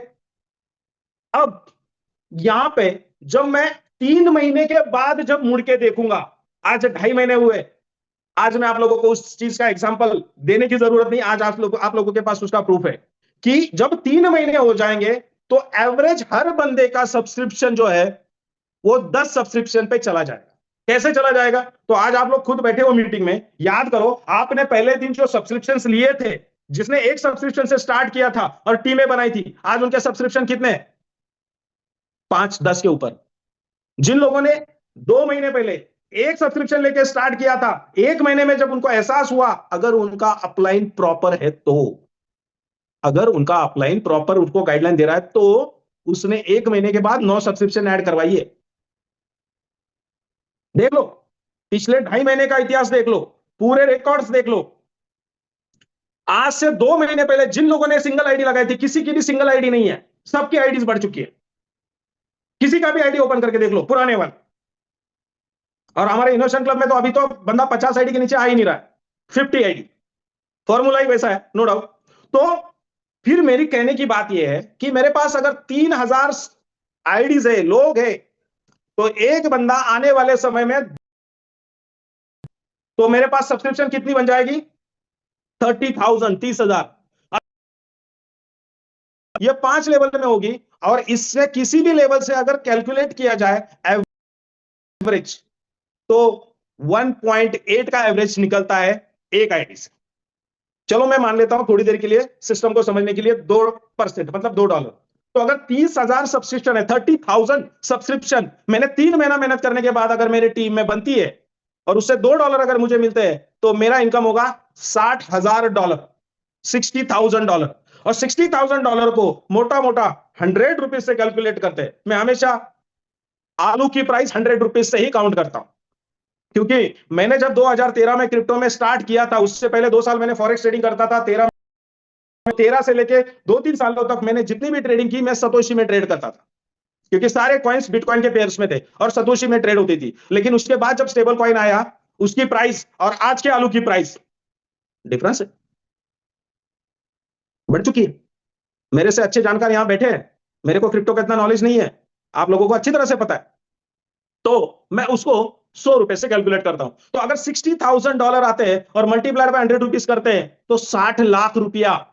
अब यहां पे जब मैं 3 महीने के बाद जब मुड़ के देखूंगा, आज 2.5 महीने हुए, आज मैं आप लोगों को उस चीज का एग्जांपल देने की जरूरत नहीं, आज आप लोगों के पास उसका प्रूफ है कि जब 3 महीने हो जाएंगे तो एवरेज हर बंदे का सब्सक्रिप्शन जो है वो 10 सब्सक्रिप्शन पे चला जाएगा। कैसे चला जाएगा? तो आज आप लोग खुद बैठे हो मीटिंग में, याद करो आपने पहले दिन जो सब्सक्रिप्शन लिए थे, जिसने 1 सब्सक्रिप्शन से स्टार्ट किया था और टीमें बनाई थी, आज उनके सब्सक्रिप्शन कितने? 5-10 के ऊपर। जिन लोगों ने 2 महीने पहले 1 सब्सक्रिप्शन लेके स्टार्ट किया था, 1 महीने में जब उनको एहसास हुआ, अगर उनका अपलाइन प्रॉपर है तो, अगर उनका अपलाइन प्रॉपर उनको गाइडलाइन दे रहा है तो उसने 1 महीने के बाद 9 सब्सक्रिप्शन ऐड करवाइए। देख लो, पिछले 2.5 महीने का इतिहास देख लो, पूरे रिकॉर्ड्स देख लो। आज से 2 महीने पहले जिन लोगों ने सिंगल आईडी लगाई थी, किसी की भी सिंगल आईडी नहीं है, सबकी आईडीज बढ़ चुकी है। किसी का भी आईडी ओपन करके देख लो, पुराने वाले। और हमारे इनोवेशन क्लब में तो अभी तो बंदा 50 आईडी के नीचे आ ही नहीं रहा है, 50 आईडी। फॉर्मूला ही वैसा है, नो डाउट। तो फिर मेरी कहने की बात यह है कि मेरे पास अगर 3000 आईडीज है, लोग है, तो एक बंदा आने वाले समय में, तो मेरे पास सब्सक्रिप्शन कितनी बन जाएगी? 30,000, 30,000। ये 5 लेवल में होगी, और इससे किसी भी लेवल से अगर कैलकुलेट किया जाए एवरेज, तो 1.8 का एवरेज निकलता है एक आईडी से। चलो मैं मान लेता हूं थोड़ी देर के लिए, सिस्टम को समझने के लिए, 2% मतलब $2। तो अगर 30,000 सब्सक्रिप्शन है, 30,000 सब्सक्रिप्शन मैंने 3 महीना मेहनत करने के बाद अगर मेरी टीम में बनती है और उससे $2 अगर मुझे मिलते हैं तो मेरा इनकम होगा $60,000, $60,000। और $60,000 को मोटा मोटा 100 रुपीज से कैलकुलेट करते हैं। मैं हमेशा आलू की प्राइस 100 रुपीज से ही काउंट करता हूं, क्योंकि मैंने जब 2013 में क्रिप्टो में स्टार्ट किया था, उससे पहले 2 साल मैंने फॉरेक्स ट्रेडिंग करता था। 13 से लेके 2-3 सालों तक मैंने जितनी भी ट्रेडिंग की मैं सतोशी में ट्रेड करता था, क्योंकि सारे कॉइन्स बिटकॉइन के पेयर्स में थे और सतोशी में ट्रेड होती थी। लेकिन उसके बाद जब स्टेबल कॉइन आया, उसकी प्राइस और आज के आलू की प्राइस डिफरेंस है, बढ़ चुकी है। मेरे से अच्छे जानकार यहां बैठे हैं, मेरे को क्रिप्टो का इतना नॉलेज नहीं है, आप लोगों को अच्छी तरह से पता है। तो मैं उसको 100 रुपए से कैलकुलेट करता हूं। तो अगर $60,000 आते हैं और मल्टीप्लाइड बाय 100 रुपीज करते हैं तो 60 लाख रुपया,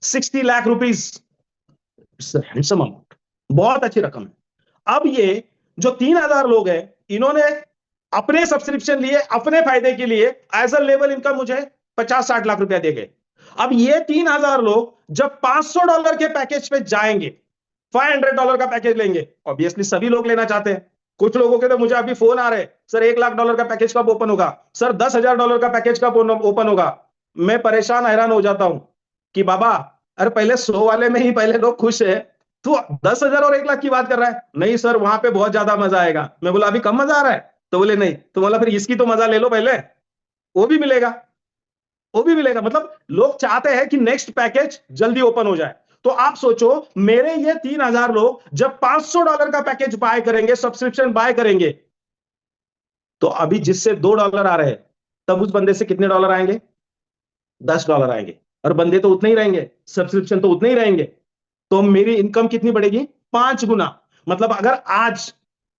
60 लाख रुपीज, हैंडसम अमाउंट, बहुत अच्छी रकम है। अब ये जो 3,000 लोग हैं, इन्होंने अपने सब्सक्रिप्शन लिए, अपने फायदे के लिए एज अ लेवल इनकम मुझे 50-60 लाख रुपया दे गए। अब ये 3,000 लोग जब $500 के पैकेज पे जाएंगे, $500 का पैकेज लेंगे, ऑब्वियसली सभी लोग लेना चाहते हैं। कुछ लोगों के तो मुझे अभी फोन आ रहे हैं, सर $1,00,000 का पैकेज कब ओपन होगा, सर $10,000 का पैकेज कब ओपन होगा। मैं परेशान हैरान हो जाता हूं कि बाबा, अरे पहले 100 वाले में ही पहले लोग खुश है, तू 10,000 और 1 लाख की बात कर रहा है। नहीं सर, वहां पे बहुत ज्यादा मजा आएगा। मैं बोला अभी कम मजा आ रहा है, तो बोले नहीं। तो बोला फिर इसकी तो मजा ले लो पहले, वो भी मिलेगा, वो भी मिलेगा। मतलब लोग चाहते हैं कि नेक्स्ट पैकेज जल्दी ओपन हो जाए। तो आप सोचो, मेरे ये 3,000 लोग जब $500 का पैकेज बाय करेंगे, सब्सक्रिप्शन बाय करेंगे, तो अभी जिससे $2 आ रहे हैं, तब उस बंदे से कितने डॉलर आएंगे? $10 आएंगे। और बंदे तो उतने ही रहेंगे, सब्सक्रिप्शन तो उतने ही रहेंगे। तो मेरी इनकम कितनी बढ़ेगी? 5 गुना। मतलब अगर आज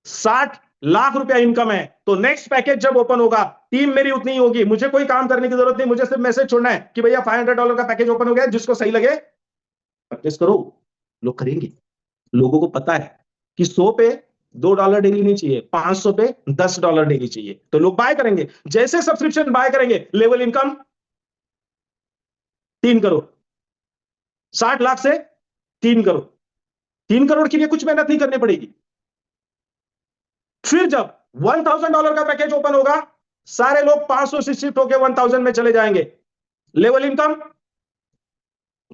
60 लाख रुपया इनकम है, तो नेक्स्ट पैकेज जब ओपन होगा, टीम मेरी उतनी ही होगी, मुझे कोई काम करने की जरूरत नहीं, मुझे सिर्फ मैसेज छोड़ना है कि भैया $500 का पैकेज ओपन हो गया, जिसको सही लगे परचेस करो। लोग करेंगे। लोगों को पता है कि 100 पे $2 डेली नहीं चाहिए, 500 पे $10 डेली चाहिए, तो लोग बाय करेंगे। जैसे सब्सक्रिप्शन बाय करेंगे, लेवल इनकम 3 करोड़, 60 लाख से 3 करोड़। 3 करोड़ के लिए कुछ मेहनत नहीं करनी पड़ेगी। फिर जब $1,000 का पैकेज ओपन होगा, सारे लोग 500 से शिफ्ट होकर 1,000 में चले जाएंगे। Level income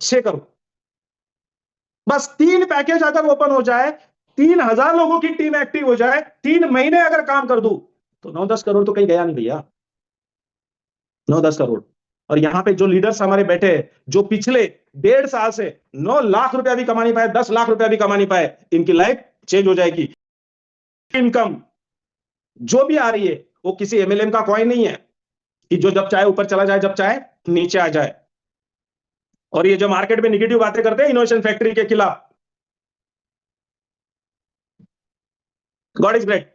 6 crore. बस 3 पैकेज अगर ओपन हो जाए, 3,000 लोगों की टीम एक्टिव हो जाए, 3 महीने अगर काम कर दूं, तो 9-10 करोड़ तो कहीं गया नहीं भैया, 9-10 करोड़। और यहां पे जो लीडर्स हमारे बैठे हैं, जो पिछले 1.5 साल से 9 लाख रुपया भी कमा नहीं पाए, 10 लाख रुपया भी कमा नहीं पाए, इनकी लाइफ चेंज हो जाएगी। इनकम जो भी आ रही है वो किसी एमएलएम का कॉइन नहीं है कि जो जब चाहे ऊपर चला जाए, जब चाहे नीचे आ जाए। और ये जो मार्केट में निगेटिव बातें करते हैं इनोवेशन फैक्ट्री के खिलाफ, गॉड इज ग्रेट।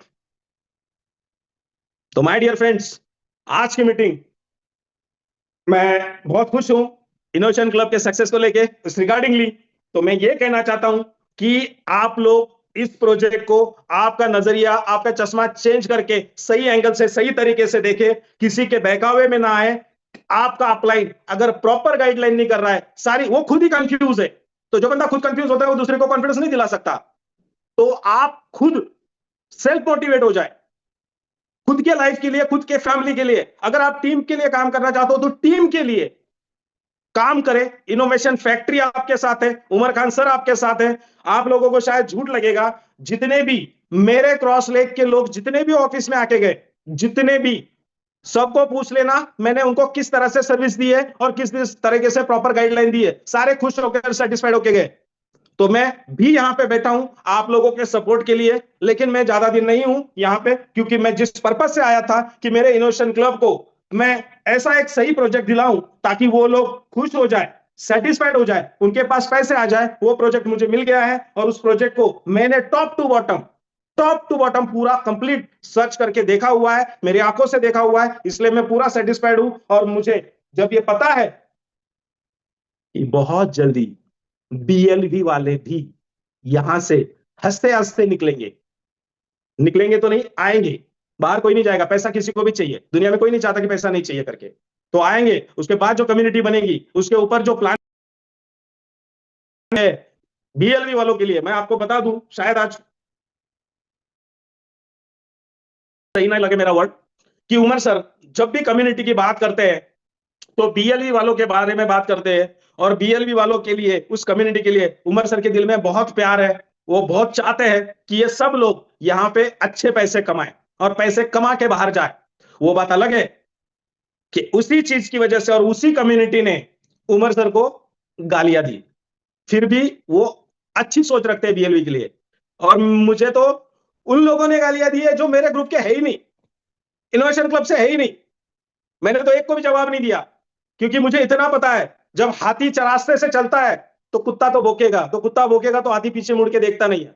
तो माय डियर फ्रेंड्स, आज की मीटिंग मैं बहुत खुश हूं इनोवेशन क्लब के सक्सेस को लेके। इस रिगार्डिंगली तो मैं ये कहना चाहता हूं कि आप लोग इस प्रोजेक्ट को, आपका नजरिया, आपका चश्मा चेंज करके सही एंगल से, सही तरीके से देखें, किसी के बहकावे में ना आए। आपका अपलाइन अगर प्रॉपर गाइडलाइन नहीं कर रहा है, सारी वो खुद ही कंफ्यूज है, तो जो बंदा खुद कंफ्यूज होता है वो दूसरे को कॉन्फिडेंस नहीं दिला सकता। तो आप खुद सेल्फ मोटिवेट हो जाए, खुद के लाइफ के लिए, खुद के फैमिली के लिए। अगर आप टीम के लिए काम करना चाहते हो तो टीम के लिए काम करें। इनोवेशन फैक्ट्री आपके साथ है, उमर खान सर आपके साथ है। आप लोगों को शायद झूठ लगेगा, जितने भी मेरे क्रॉस लेक के लोग जितने भी ऑफिस में आके गए, जितने भी, सबको पूछ लेना मैंने उनको किस तरह से सर्विस दी है और किस तरीके से प्रॉपर गाइडलाइन दी है, सारे खुश होकर, सेटिस्फाइड होके गए। तो मैं भी यहां पे बैठा हूं आप लोगों के सपोर्ट के लिए, लेकिन मैं ज्यादा दिन नहीं हूं यहां पे, क्योंकि मैं जिस पर्पस से आया था कि मेरे इनोवेशन क्लब को मैं ऐसा एक सही प्रोजेक्ट दिलाऊं ताकि वो लोग खुश हो जाए, सेटिस्फाइड हो जाए, उनके पास पैसे आ जाए। वो प्रोजेक्ट मुझे मिल गया है और उस प्रोजेक्ट को मैंने टॉप टू बॉटम पूरा कंप्लीट सर्च करके देखा हुआ है, मेरी आंखों से देखा हुआ है, इसलिए मैं पूरा सेटिस्फाइड हूं। और मुझे जब ये पता है कि बहुत जल्दी बीएलवी वाले भी यहां से हंसते हंसते निकलेंगे तो नहीं आएंगे। बाहर कोई नहीं जाएगा, पैसा किसी को भी चाहिए, दुनिया में कोई नहीं चाहता कि पैसा नहीं चाहिए करके, तो आएंगे। उसके बाद जो कम्युनिटी बनेगी, उसके ऊपर जो प्लान है, बीएलवी वालों के लिए मैं आपको बता दूं, शायद आज सही ना लगे मेरा वर्ड, कि उमर सर जब भी कम्युनिटी की बात करते हैं तो बीएलवी वालों के बारे में बात करते हैं, और बीएलवी वालों के लिए, उस कम्युनिटी के लिए उमर सर के दिल में बहुत प्यार है। वो बहुत चाहते हैं कि ये सब लोग यहाँ पे अच्छे पैसे कमाएं और पैसे कमा के बाहर जाए। वो बात अलग है कि उसी चीज की वजह से और उसी कम्युनिटी ने उमर सर को गालियां दी, फिर भी वो अच्छी सोच रखते हैं बीएलवी के लिए। और मुझे तो उन लोगों ने गालियां दी है जो मेरे ग्रुप के है ही नहीं, इनोवेशन क्लब से है ही नहीं। मैंने तो एक को भी जवाब नहीं दिया, क्योंकि मुझे इतना पता है जब हाथी चरास्ते से चलता है तो कुत्ता तो भौंकेगा, तो कुत्ता भौंकेगा तो हाथी पीछे मुड़ के देखता नहीं है।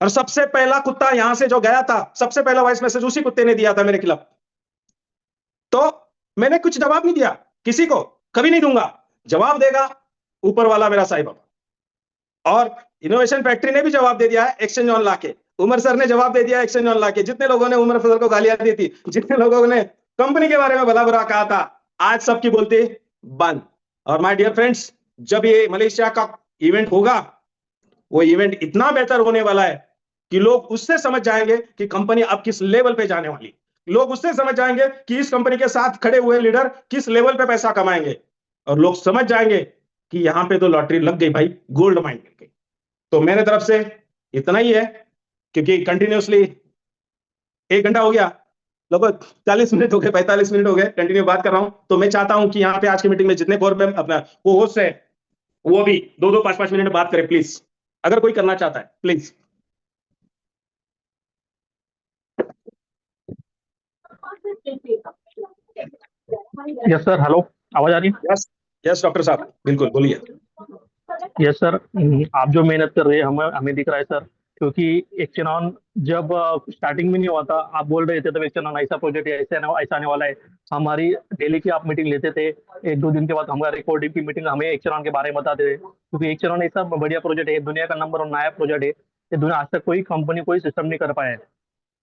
और सबसे पहला कुत्ता यहां से जो गया था, सबसे पहला वॉइस मैसेज उसी कुत्ते ने दिया था मेरे खिलाफ। तो मैंने कुछ जवाब नहीं दिया किसी को, कभी नहीं दूंगा। जवाब देगा ऊपर वाला मेरा साईं बाबा। और इनोवेशन फैक्ट्री ने भी जवाब दे दिया है एक्सचेंज ऑन लाके, उमर सर ने जवाब दे दिया एक्सचेंज ऑन लाके। जितने लोगों ने उमर सर को गालियां दी थी, जितने लोगों ने कंपनी के बारे में भला बुरा कहा था, आज सबकी बोलती बंद। और माय डियर फ्रेंड्स, जब ये मलेशिया का इवेंट होगा, वो इवेंट इतना बेहतर होने वाला है कि लोग उससे समझ जाएंगे कि कंपनी अब किस लेवल पे जाने वाली। लोग उससे समझ जाएंगे कि इस कंपनी के साथ खड़े हुए लीडर किस लेवल पे पैसा कमाएंगे। और लोग समझ जाएंगे कि यहां पे तो लॉटरी लग गई भाई, गोल्ड माइन मिल गई। तो मेरे तरफ से इतना ही है, क्योंकि कंटिन्यूअसली 1 घंटा हो गया, लगभग 40 मिनट हो गए, 45 मिनट हो गए कंटिन्यू बात कर रहा हूं। तो मैं चाहता हूं कि यहाँ पे आज की मीटिंग में जितने कोर में अपना को होस्ट है, वो भी 2-2, 5-5 मिनट बात करें प्लीज, अगर कोई करना चाहता है प्लीज। यस सर, हेलो, आवाज आ रही यस यस डॉक्टर साहब, बिल्कुल बोलिए। है? यस सर, आप जो मेहनत कर रहे हैं हमें हमें दिख रहा है सर। क्योंकि एक्चेनॉन जब स्टार्टिंग में नहीं हुआ था, आप बोल रहे थे तब एक्चेनॉन ऐसा प्रोजेक्ट है, ऐसा आने वाला है। हमारी डेली की आप मीटिंग लेते थे, 1-2 दिन के बाद हमारा रिकॉर्डिंग की मीटिंग हमें एक्चेनॉन के बारे में बताते थे। क्योंकि एक्चेनॉन ऐसा बढ़िया प्रोजेक्ट है, दुनिया का नंबर 1 नया प्रोजेक्ट है। ये दुनिया आज तक कोई कंपनी कोई सिस्टम नहीं कर पाया है।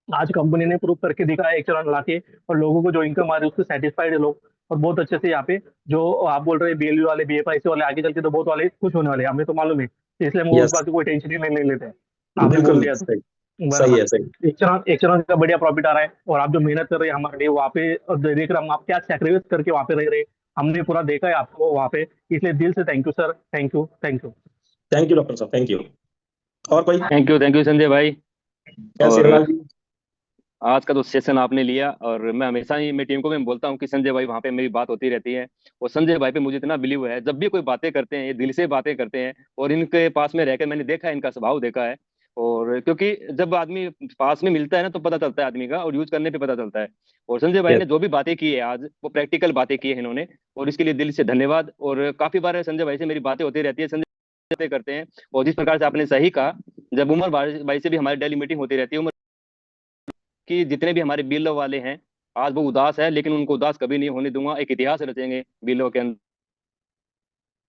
आज कंपनी ने प्रूव करके दिखाया एक चरण लाके, और लोगों को जो इनकम आ रही है उससे सेटिस्फाइड है लोग। और बहुत अच्छे से यहाँ पे जो आप बोल रहे हैं बीएलयू वाले, बीएफआईसी वाले, आगे चल के तो बहुत वाले खुश होने वाले हैं, हमें तो मालूम है। इसलिए हम उस यस बात की कोई टेंशन ही नहीं लेते हैं। आपने बिल्कुल बोल नहीं, दिया सही तो सही बराबर। है, सही। एक चरण का बढ़िया प्रॉफिट आ रहा है, और आप जो मेहनत कर रहे हैं हमारे लिए वहाँ पे, और देख रहे हैं हम आप क्या सेक्रीफाइस करके वहाँ पे रह रहे हैं। हमने पूरा देखा है आपको वहाँ पे, इसलिए दिल से thank you sir, thank you, thank you. Thank you doctor साहब, थैंक यू। और कोई? थैंक यू संजय भाई। क्या और सिरलाल जी? आज का तो सेशन आपने लिया, और मैं हमेशा ही मेरी टीम को मैं बोलता हूँ कि संजय भाई वहाँ पे मेरी बात होती रहती है। और संजय भाई पे मुझे इतना बिलीव है, जब भी कोई बातें करते हैं ये दिल से बातें करते हैं। और इनके पास में रहकर मैंने देखा है, इनका स्वभाव देखा है। और क्योंकि जब आदमी पास में मिलता है ना, तो पता चलता है आदमी का, और यूज करने पे पता चलता है। और संजय भाई यस ने जो भी बातें की है आज, वो प्रैक्टिकल बातें की है इन्होंने, और इसके लिए दिल से धन्यवाद। और काफी बार संजय भाई से मेरी बातें होती रहती है, संजय भाई करते हैं। और जिस प्रकार से आपने सही कहा, जब उमर भाई से भी हमारी डेली मीटिंग होती रहती है, कि जितने भी हमारे बिलो वाले हैं, आज वो उदास है, लेकिन उनको उदास कभी नहीं होने दूंगा। एक इतिहास रचेंगे बिलो के अंदर।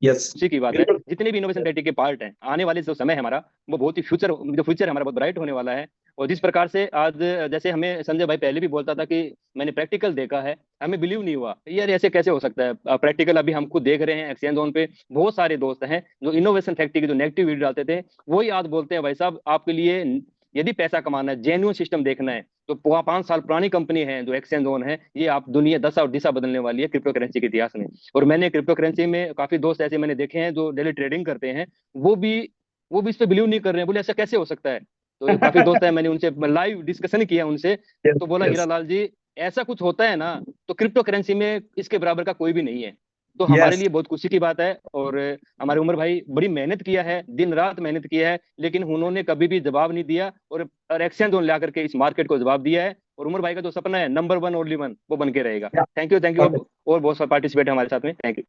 यस खुशी की बात है, बिल्कुल। जितने भी इनोवेशन फैक्ट्री के पार्ट हैं, आने वाले जो समय है हमारा, वो बहुत ही फ्यूचर हमारा बहुत ब्राइट होने वाला है। और जिस प्रकार से आज, जैसे हमें संजय भाई पहले भी बोलता था कि मैंने प्रैक्टिकल देखा है, हमें बिलीव नहीं हुआ यार, ऐसे कैसे हो सकता है प्रैक्टिकल। अभी हम खुद देख रहे हैं, एक्सचेंज जोन पे बहुत सारे दोस्त हैं जो इनोवेशन फैक्ट्री के जो नेगेटिव वीडियो डालते थे, वही आज बोलते हैं भाई साहब आपके लिए यदि पैसा कमाना है, जेन्युइन सिस्टम देखना है, तो 5 साल पुरानी कंपनी है जो एक्सचेंज जोन है, ये आप दुनिया दशा और दिशा बदलने वाली है क्रिप्टो करेंसी के इतिहास में। और मैंने क्रिप्टो करेंसी में काफी दोस्त ऐसे मैंने देखे हैं जो डेली ट्रेडिंग करते हैं, वो भी वो भी इस पे बिलीव नहीं कर रहे हैं, बोले ऐसा कैसे हो सकता है। तो काफी दोस्त है, मैंने उनसे लाइव डिस्कशन किया उनसे, यस तो बोला यस हीरालाल जी, ऐसा कुछ होता है ना, तो क्रिप्टो करेंसी में इसके बराबर का कोई भी नहीं है। तो हमारे यस लिए बहुत खुशी की बात है। और हमारे उमर भाई बड़ी मेहनत किया है, दिन रात मेहनत किया है, लेकिन उन्होंने कभी भी जवाब नहीं दिया, और एक्सचेंज जोन ला करके इस मार्केट को जवाब दिया है। और उमर भाई का जो सपना है नंबर 1 ओनली 1, वो बन के रहेगा। Thank you, thank you. और बहुत सारे पार्टिसिपेट है हमारे साथ में, thank you.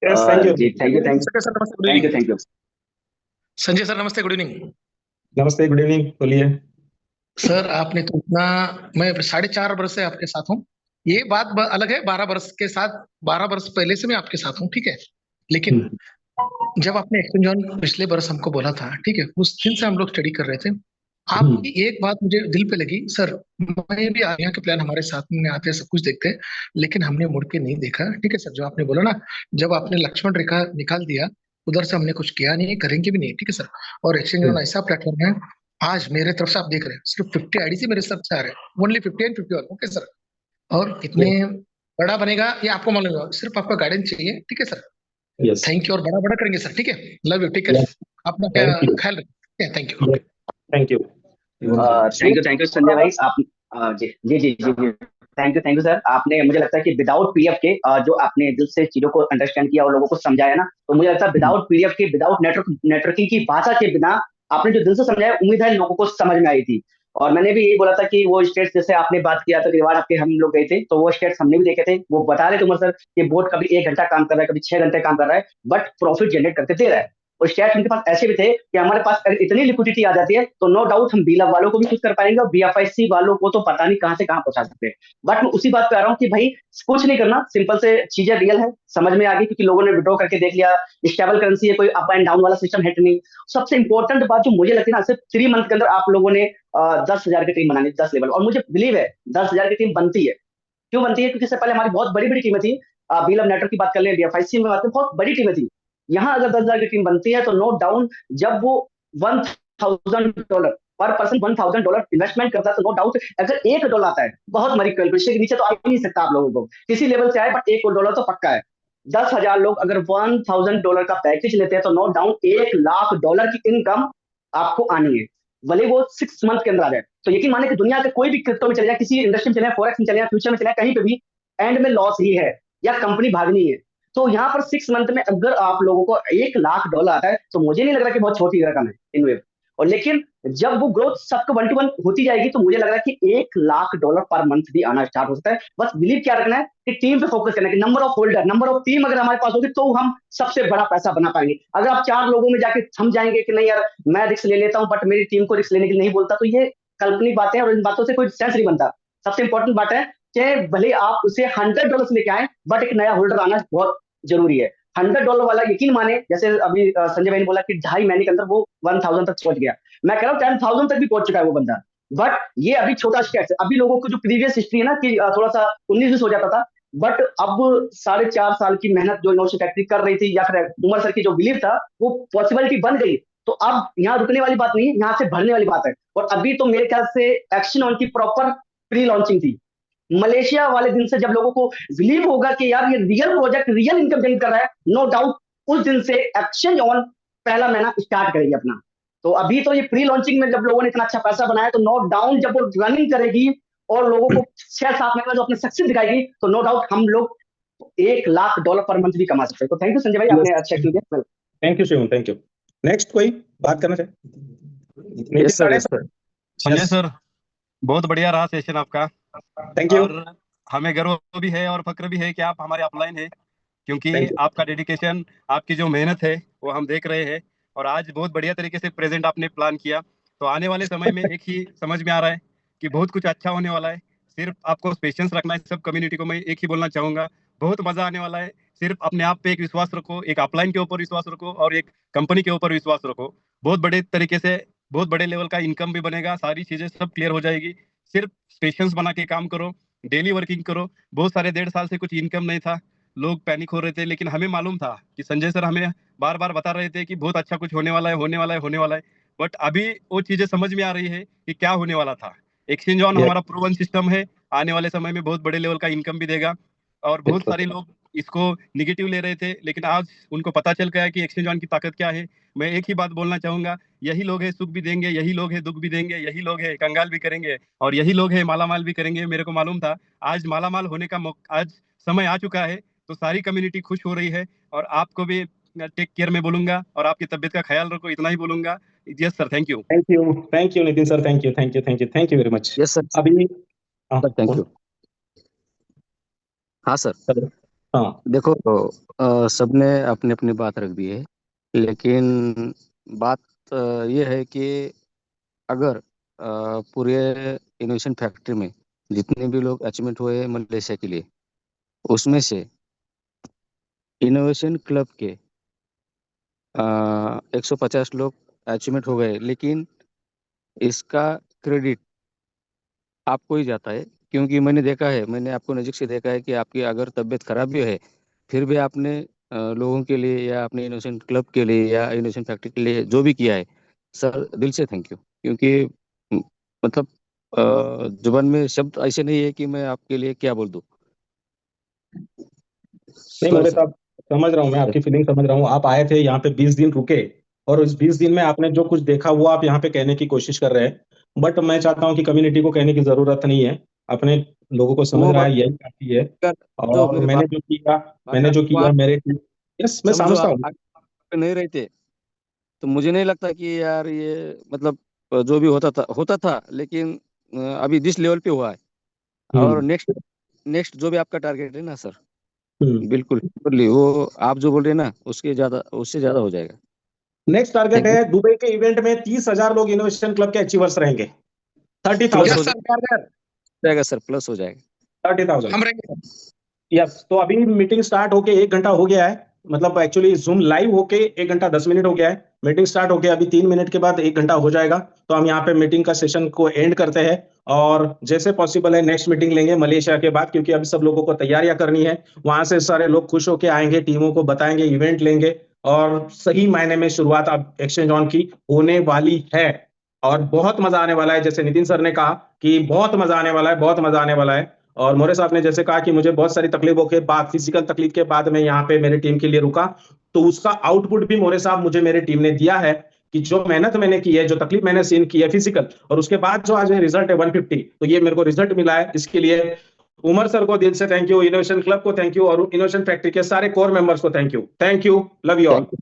Yes, thank you. जी थैंक यू, थैंक सर नमस्ते, good you, evening. Thank you. Sanjay sir नमस्ते, गुड इवनिंग। नमस्ते, गुड इवनिंग, बोलिए। सर आपने तो इतना, मैं 4.5 वर्ष से आपके साथ हूँ। ये बात अलग है, 12 वर्ष के साथ, 12 वर्ष पहले से मैं आपके साथ हूँ, ठीक है। लेकिन जब आपने एक्सचेंज ऑन पिछले वर्ष हमको बोला था, ठीक है, उस दिन से हम लोग स्टडी कर रहे थे। आपकी एक बात मुझे दिल पे लगी सर, मैं भी यहाँ के प्लान हमारे साथ में आते हैं, सब कुछ देखते हैं, लेकिन हमने मुड़ के नहीं देखा, ठीक है सर। जो आपने बोला ना, जब आपने लक्ष्मण रेखा निकाल दिया, उधर से हमने कुछ किया नहीं, करेंगे भी नहीं, ठीक है सर। और एक्सचेंज ऑन ऐसा प्लेटफॉर्म है, आज मेरे तरफ से आप देख रहे हैं सिर्फ 50 आईडी से मेरे तरफ से आ रहे हैं, ओनली 50 एंड 51, ओके सर। और इतने बड़ा बनेगा ये आपको मालूम होगा, सिर्फ आपका गाइडेंस चाहिए, ठीक है सर। यस, थैंक यू, और बड़ा बड़ा करेंगे सर, ठीक है। लव यू, टेक केयर, अपना क्या Thank you. ख्याल रखिए, thank you. Thank you. Thank you Sanjay भाई। आप जी जी जी जी जी थैंक यू सर। आपने, मुझे लगता है कि विदाउट पीडीएफ के जो आपने दिल से चीजों को अंडरस्टैंड किया और लोगों को समझाया ना, तो मुझे लगता है विदाउट पीडीएफ के, विदाउट नेटवर्किंग की भाषा के बिना आपने जो दिल से समझाया, उम्मीद है लोगों को समझ में आई थी। और मैंने भी यही बोला था कि वो स्टेट्स, जैसे आपने बात किया था रिवार्ड आपके, हम लोग गए थे, तो वो स्टेट्स हमने भी देखे थे। वो बता रहे थे उमर सर कि बोर्ड कभी 1 घंटा काम कर रहा है, कभी 6 घंटे काम कर रहा है, बट प्रॉफिट जनरेट करके दे रहा है। और शेयर उनके पास ऐसे भी थे कि हमारे पास अगर इतनी लिक्विडिटी आ जाती है तो नो डाउट हम बीलब वालों को भी खुश कर पाएंगे, और बीएफआईसी वालों को तो पता नहीं कहां से कहां पहुंचा सकते हैं। बट मैं उसी बात पे आ रहा हूँ कि भाई कुछ नहीं करना, सिंपल से चीजें रियल है, समझ में आ गई, क्योंकि लोगों ने विड्रॉ करके देख लिया, स्टेबल करेंसी है, कोई अप एंड डाउन वाला सिस्टम है नहीं। सबसे इंपॉर्टेंट बात जो मुझे लगती है ना, सिर्फ 3 मंथ के अंदर आप लोगों ने 10,000 की टीम बनानी, 10 लेवल, और मुझे बिलीव है 10,000 की टीम बनती है। क्यों बनती है? क्योंकि इससे पहले हमारी बहुत बड़ी बड़ी टीमें थी, बीलब नेटवर्क की बात कर लें, डीएफआईसी में बात करें, बहुत बड़ी टीमें थी। यहाँ अगर 10,000 की टीम बनती है तो नो डाउन, जब वो $1,000 पर पर्सन $1,000 इन्वेस्टमेंट करता है, तो नो डाउट अगर $1 आता है, बहुत मरी कैलकुलेशन के नीचे तो आ ही नहीं सकता आप लोगों को, किसी लेवल से आए, बट $1 तो पक्का है। 10,000 लोग अगर $1,000 का पैकेज लेते हैं तो नो डाउट $1,00,000 की इनकम आपको आनी है, भले वो 6 मंथ के अंदर आ जाए। तो यकीन माने कि दुनिया के कोई भी क्रिप्टो में चले जाए, किसी इंडस्ट्री में चले जाए, फॉरेक्स में चले जाए, फ्यूचर में चले जाए, कहीं पे भी एंड में लॉस ही है, या कंपनी भागनी है। तो यहाँ पर 6 मंथ में अगर आप लोगों को $1,00,000 आता है, तो मुझे नहीं लग रहा कि बहुत छोटी रकम है इन वेव। और लेकिन जब वो ग्रोथ सबको 1 to 1 होती जाएगी, तो मुझे लग रहा है कि $1,00,000 पर मंथ भी आना स्टार्ट हो सकता है। बस बिलीव क्या रखना है कि टीम पे फोकस करना है, कि number of holder, number of team अगर हमारे पास होगी तो हम सबसे बड़ा पैसा बना पाएंगे। अगर आप 4 लोगों में जाके थम जाएंगे कि नहीं यार मैं रिस्क ले लेता हूँ, बट मेरी टीम को रिस्क लेने के लिए नहीं बोलता, तो ये काल्पनिक बातें हैं और इन बातों से कोई सेंस नहीं बनता। सबसे इंपॉर्टेंट बात है कि भले आप उसे $100 लेके आए, बट एक नया होल्डर आना बहुत जरूरी है। $100 वाला यकीन माने, जैसे अभी संजय भाई ने बोला कि 2.5 महीने के अंदर वो 1,000 तक पहुंच गया, मैं कह रहा हूँ 10,000 तक भी पहुंच चुका है वो बंदा। बट ये अभी छोटा स्टेप है। अभी लोगों को जो प्रीवियस हिस्ट्री है ना कि थोड़ा सा 19-20 हो जाता था, बट अब 4.5 साल की मेहनत जो इनोवेशन फैक्ट्री कर रही थी, या फिर उमर सर की जो बिलीव था, वो पॉसिबिलिटी बन गई। तो अब यहाँ रुकने वाली बात नहीं है, यहाँ से बढ़ने वाली बात है। और अभी तो मेरे ख्याल से एक्शन ऑन की प्रॉपर प्री लॉन्चिंग थी। मलेशिया वाले दिन से जब लोगों को बिलीव होगा कि यार ये real project real income generate कर रहा है, नो डाउट उस दिन से एक्सचेंज ऑन पहला महीना स्टार्ट करेगी अपना। तो अभी तो ये प्री लॉन्चिंग में जब लोगों ने इतना अच्छा पैसा बनाया, तो नो डाउट जब वो रनिंग करेगी और लोगों को 6-7 महीने में जो अपने सक्सेस दिखाएगी, तो नो डाउट हम लोग $1,00,000 पर मंथ भी कमा सकते हैं। तो थैंक यू संजय भाई, आपने अच्छा किया। Thank you Shivam, thank you. Next कोई बात करना चाहे? नितिन यस सर, साड़े यस सर। संजय सर, बहुत बढ़िया रहा सेशन आपका, थैंक यू। और हमें गर्व भी है और फक्र भी है कि आप हमारे अपलाइन हैं, क्योंकि Thank you. आपका डेडिकेशन, आपकी जो मेहनत है वो हम देख रहे हैं, और आज बहुत बढ़िया तरीके से प्रेजेंट आपने प्लान किया। तो आने वाले समय में एक ही समझ में आ रहा है कि बहुत कुछ अच्छा होने वाला है। सिर्फ आपको पेशेंस रखना है। सब कम्युनिटी को मैं एक ही बोलना चाहूंगा, बहुत मजा आने वाला है। सिर्फ अपने आप पे एक विश्वास रखो, एक अपलाइन के ऊपर विश्वास रखो, और एक कंपनी के ऊपर विश्वास रखो। बहुत बड़े तरीके से, बहुत बड़े लेवल का इनकम भी बनेगा, सारी चीजें सब क्लियर हो जाएगी। सिर्फ पेशेंस बना के काम करो, डेली वर्किंग करो। बहुत सारे 1.5 साल से कुछ इनकम नहीं था, लोग पैनिक हो रहे थे, लेकिन हमें मालूम था कि संजय सर हमें बार बार बता रहे थे कि बहुत अच्छा कुछ होने वाला है, होने वाला है, होने वाला है। बट अभी वो चीजें समझ में आ रही है कि क्या होने वाला था। Exchange on Yeah. हमारा प्रूवन सिस्टम है, आने वाले समय में बहुत बड़े लेवल का इनकम भी देगा। और बहुत सारे लोग इसको निगेटिव ले रहे थे, लेकिन आज उनको पता चल गया कि एक्सचेंज ऑन की ताकत क्या है। मैं एक ही बात बोलना चाहूंगा, यही लोग है सुख भी देंगे, यही लोग है दुख भी देंगे, यही लोग है कंगाल भी करेंगे, और यही लोग है मालामाल भी करेंगे। मेरे को मालूम था आज मालामाल होने का आज समय आ चुका है। तो सारी कम्युनिटी खुश हो रही है, और आपको भी टेक केयर में बोलूंगा, और आपकी तबीयत का ख्याल रखो, इतना ही बोलूंगा। Yes sir, thank you. Thank you Nitin sir, thank you, thank you, thank you, thank you very much. Yes sir, अभी सर थैंक यू। हाँ सर, हाँ देखो सबने अपनी अपनी बात रख दी है, लेकिन बात ये है कि अगर पूरे इनोवेशन फैक्ट्री में जितने भी लोग अचीवमेंट हुए मलेशिया के लिए, उसमें से इनोवेशन क्लब के 150 लोग अचीवमेंट हो गए, लेकिन इसका क्रेडिट आपको ही जाता है। क्योंकि मैंने देखा है, मैंने आपको नज़दीक से देखा है कि आपकी अगर तबीयत खराब भी है, फिर भी आपने लोगों के लिए या अपने इनोवेशन क्लब के लिए या इनोवेशन फैक्ट्री के लिए जो भी किया है सर, दिल से थैंक यू। क्योंकि मतलब जुबान में शब्द ऐसे नहीं है कि मैं आपके लिए क्या बोल दूं। नहीं सॉरी मोरे सर। साहब, समझ रहा हूँ, मैं आपकी फीलिंग समझ रहा हूँ। आप आए थे यहाँ पे 20 दिन रुके, और उस 20 दिन में आपने जो कुछ देखा वो आप यहाँ पे कहने की कोशिश कर रहे हैं। बट मैं चाहता हूँ कि कम्युनिटी को कहने की जरूरत नहीं है, अपने लोगों को समझ वो रहा बात है, यही काफी है। जो और मेरे बात मैंने जो वो किया आप मेरे, यस मैं समझो, समझता आप हूँ। पे नहीं रहते तो मुझे नहीं लगता कि यार ये मतलब जो भी होता था, लेकिन अभी जिस लेवल पे हुआ है, और हम्म नेक्स्ट नेक्स्ट जो भी आपका टारगेट है ना सर, हम्म। बिल्कुल बिल्कुल वो आप जो बोल रहे हैं ना उससे ज्यादा हो जाएगा। Next target thank you. है दुबई के इवेंट में 30,000 लोग इनोवेशन क्लब के अचीवर्स रहेंगे। थर्टी प्लस थाउजेंड हो यस सर, जाएगा सर, प्लस हो जाएगा। 30,000। हम रहेंगे सर। यस, तो अभी मीटिंग स्टार्ट होके 1 घंटा हो गया है। मतलब एक्चुअली जूम लाइव होके 1 घंटा 10 मिनट हो गया है। मीटिंग स्टार्ट होके अभी 3 मिनट के बाद 1 घंटा हो जाएगा। तो हम यहाँ पे मीटिंग का सेशन को एंड करते हैं, और जैसे पॉसिबल है नेक्स्ट मीटिंग लेंगे मलेशिया के बाद, क्योंकि अभी सब लोगों को तैयारियां करनी है। वहां से सारे लोग खुश होके आएंगे, टीमों को बताएंगे, इवेंट लेंगे, और सही मायने में शुरुआत अब एक्सचेंज ऑन की होने वाली है। और बहुत मजा आने वाला है, जैसे नितिन सर ने कहा कि बहुत मजा आने वाला है, बहुत मजा आने वाला है। और मोरे साहब ने जैसे कहा कि मुझे बहुत सारी तकलीफों के बाद, फिजिकल तकलीफ के बाद मैं यहाँ पे मेरे टीम के लिए रुका, तो उसका आउटपुट भी मोरे साहब मुझे मेरे टीम ने दिया है, कि जो मेहनत मैंने की है, जो तकलीफ मैंने सीन की है फिजिकल, और उसके बाद जो आज रिजल्ट है 150, तो ये मेरे को रिजल्ट मिला है। इसके लिए उमर सर को दिल से थैंक यू, इनोवेशन क्लब को थैंक यू, और इनोवेशन फैक्ट्री के सारे कोर मेंबर्स को thank you. Thank you, love you thank all. You.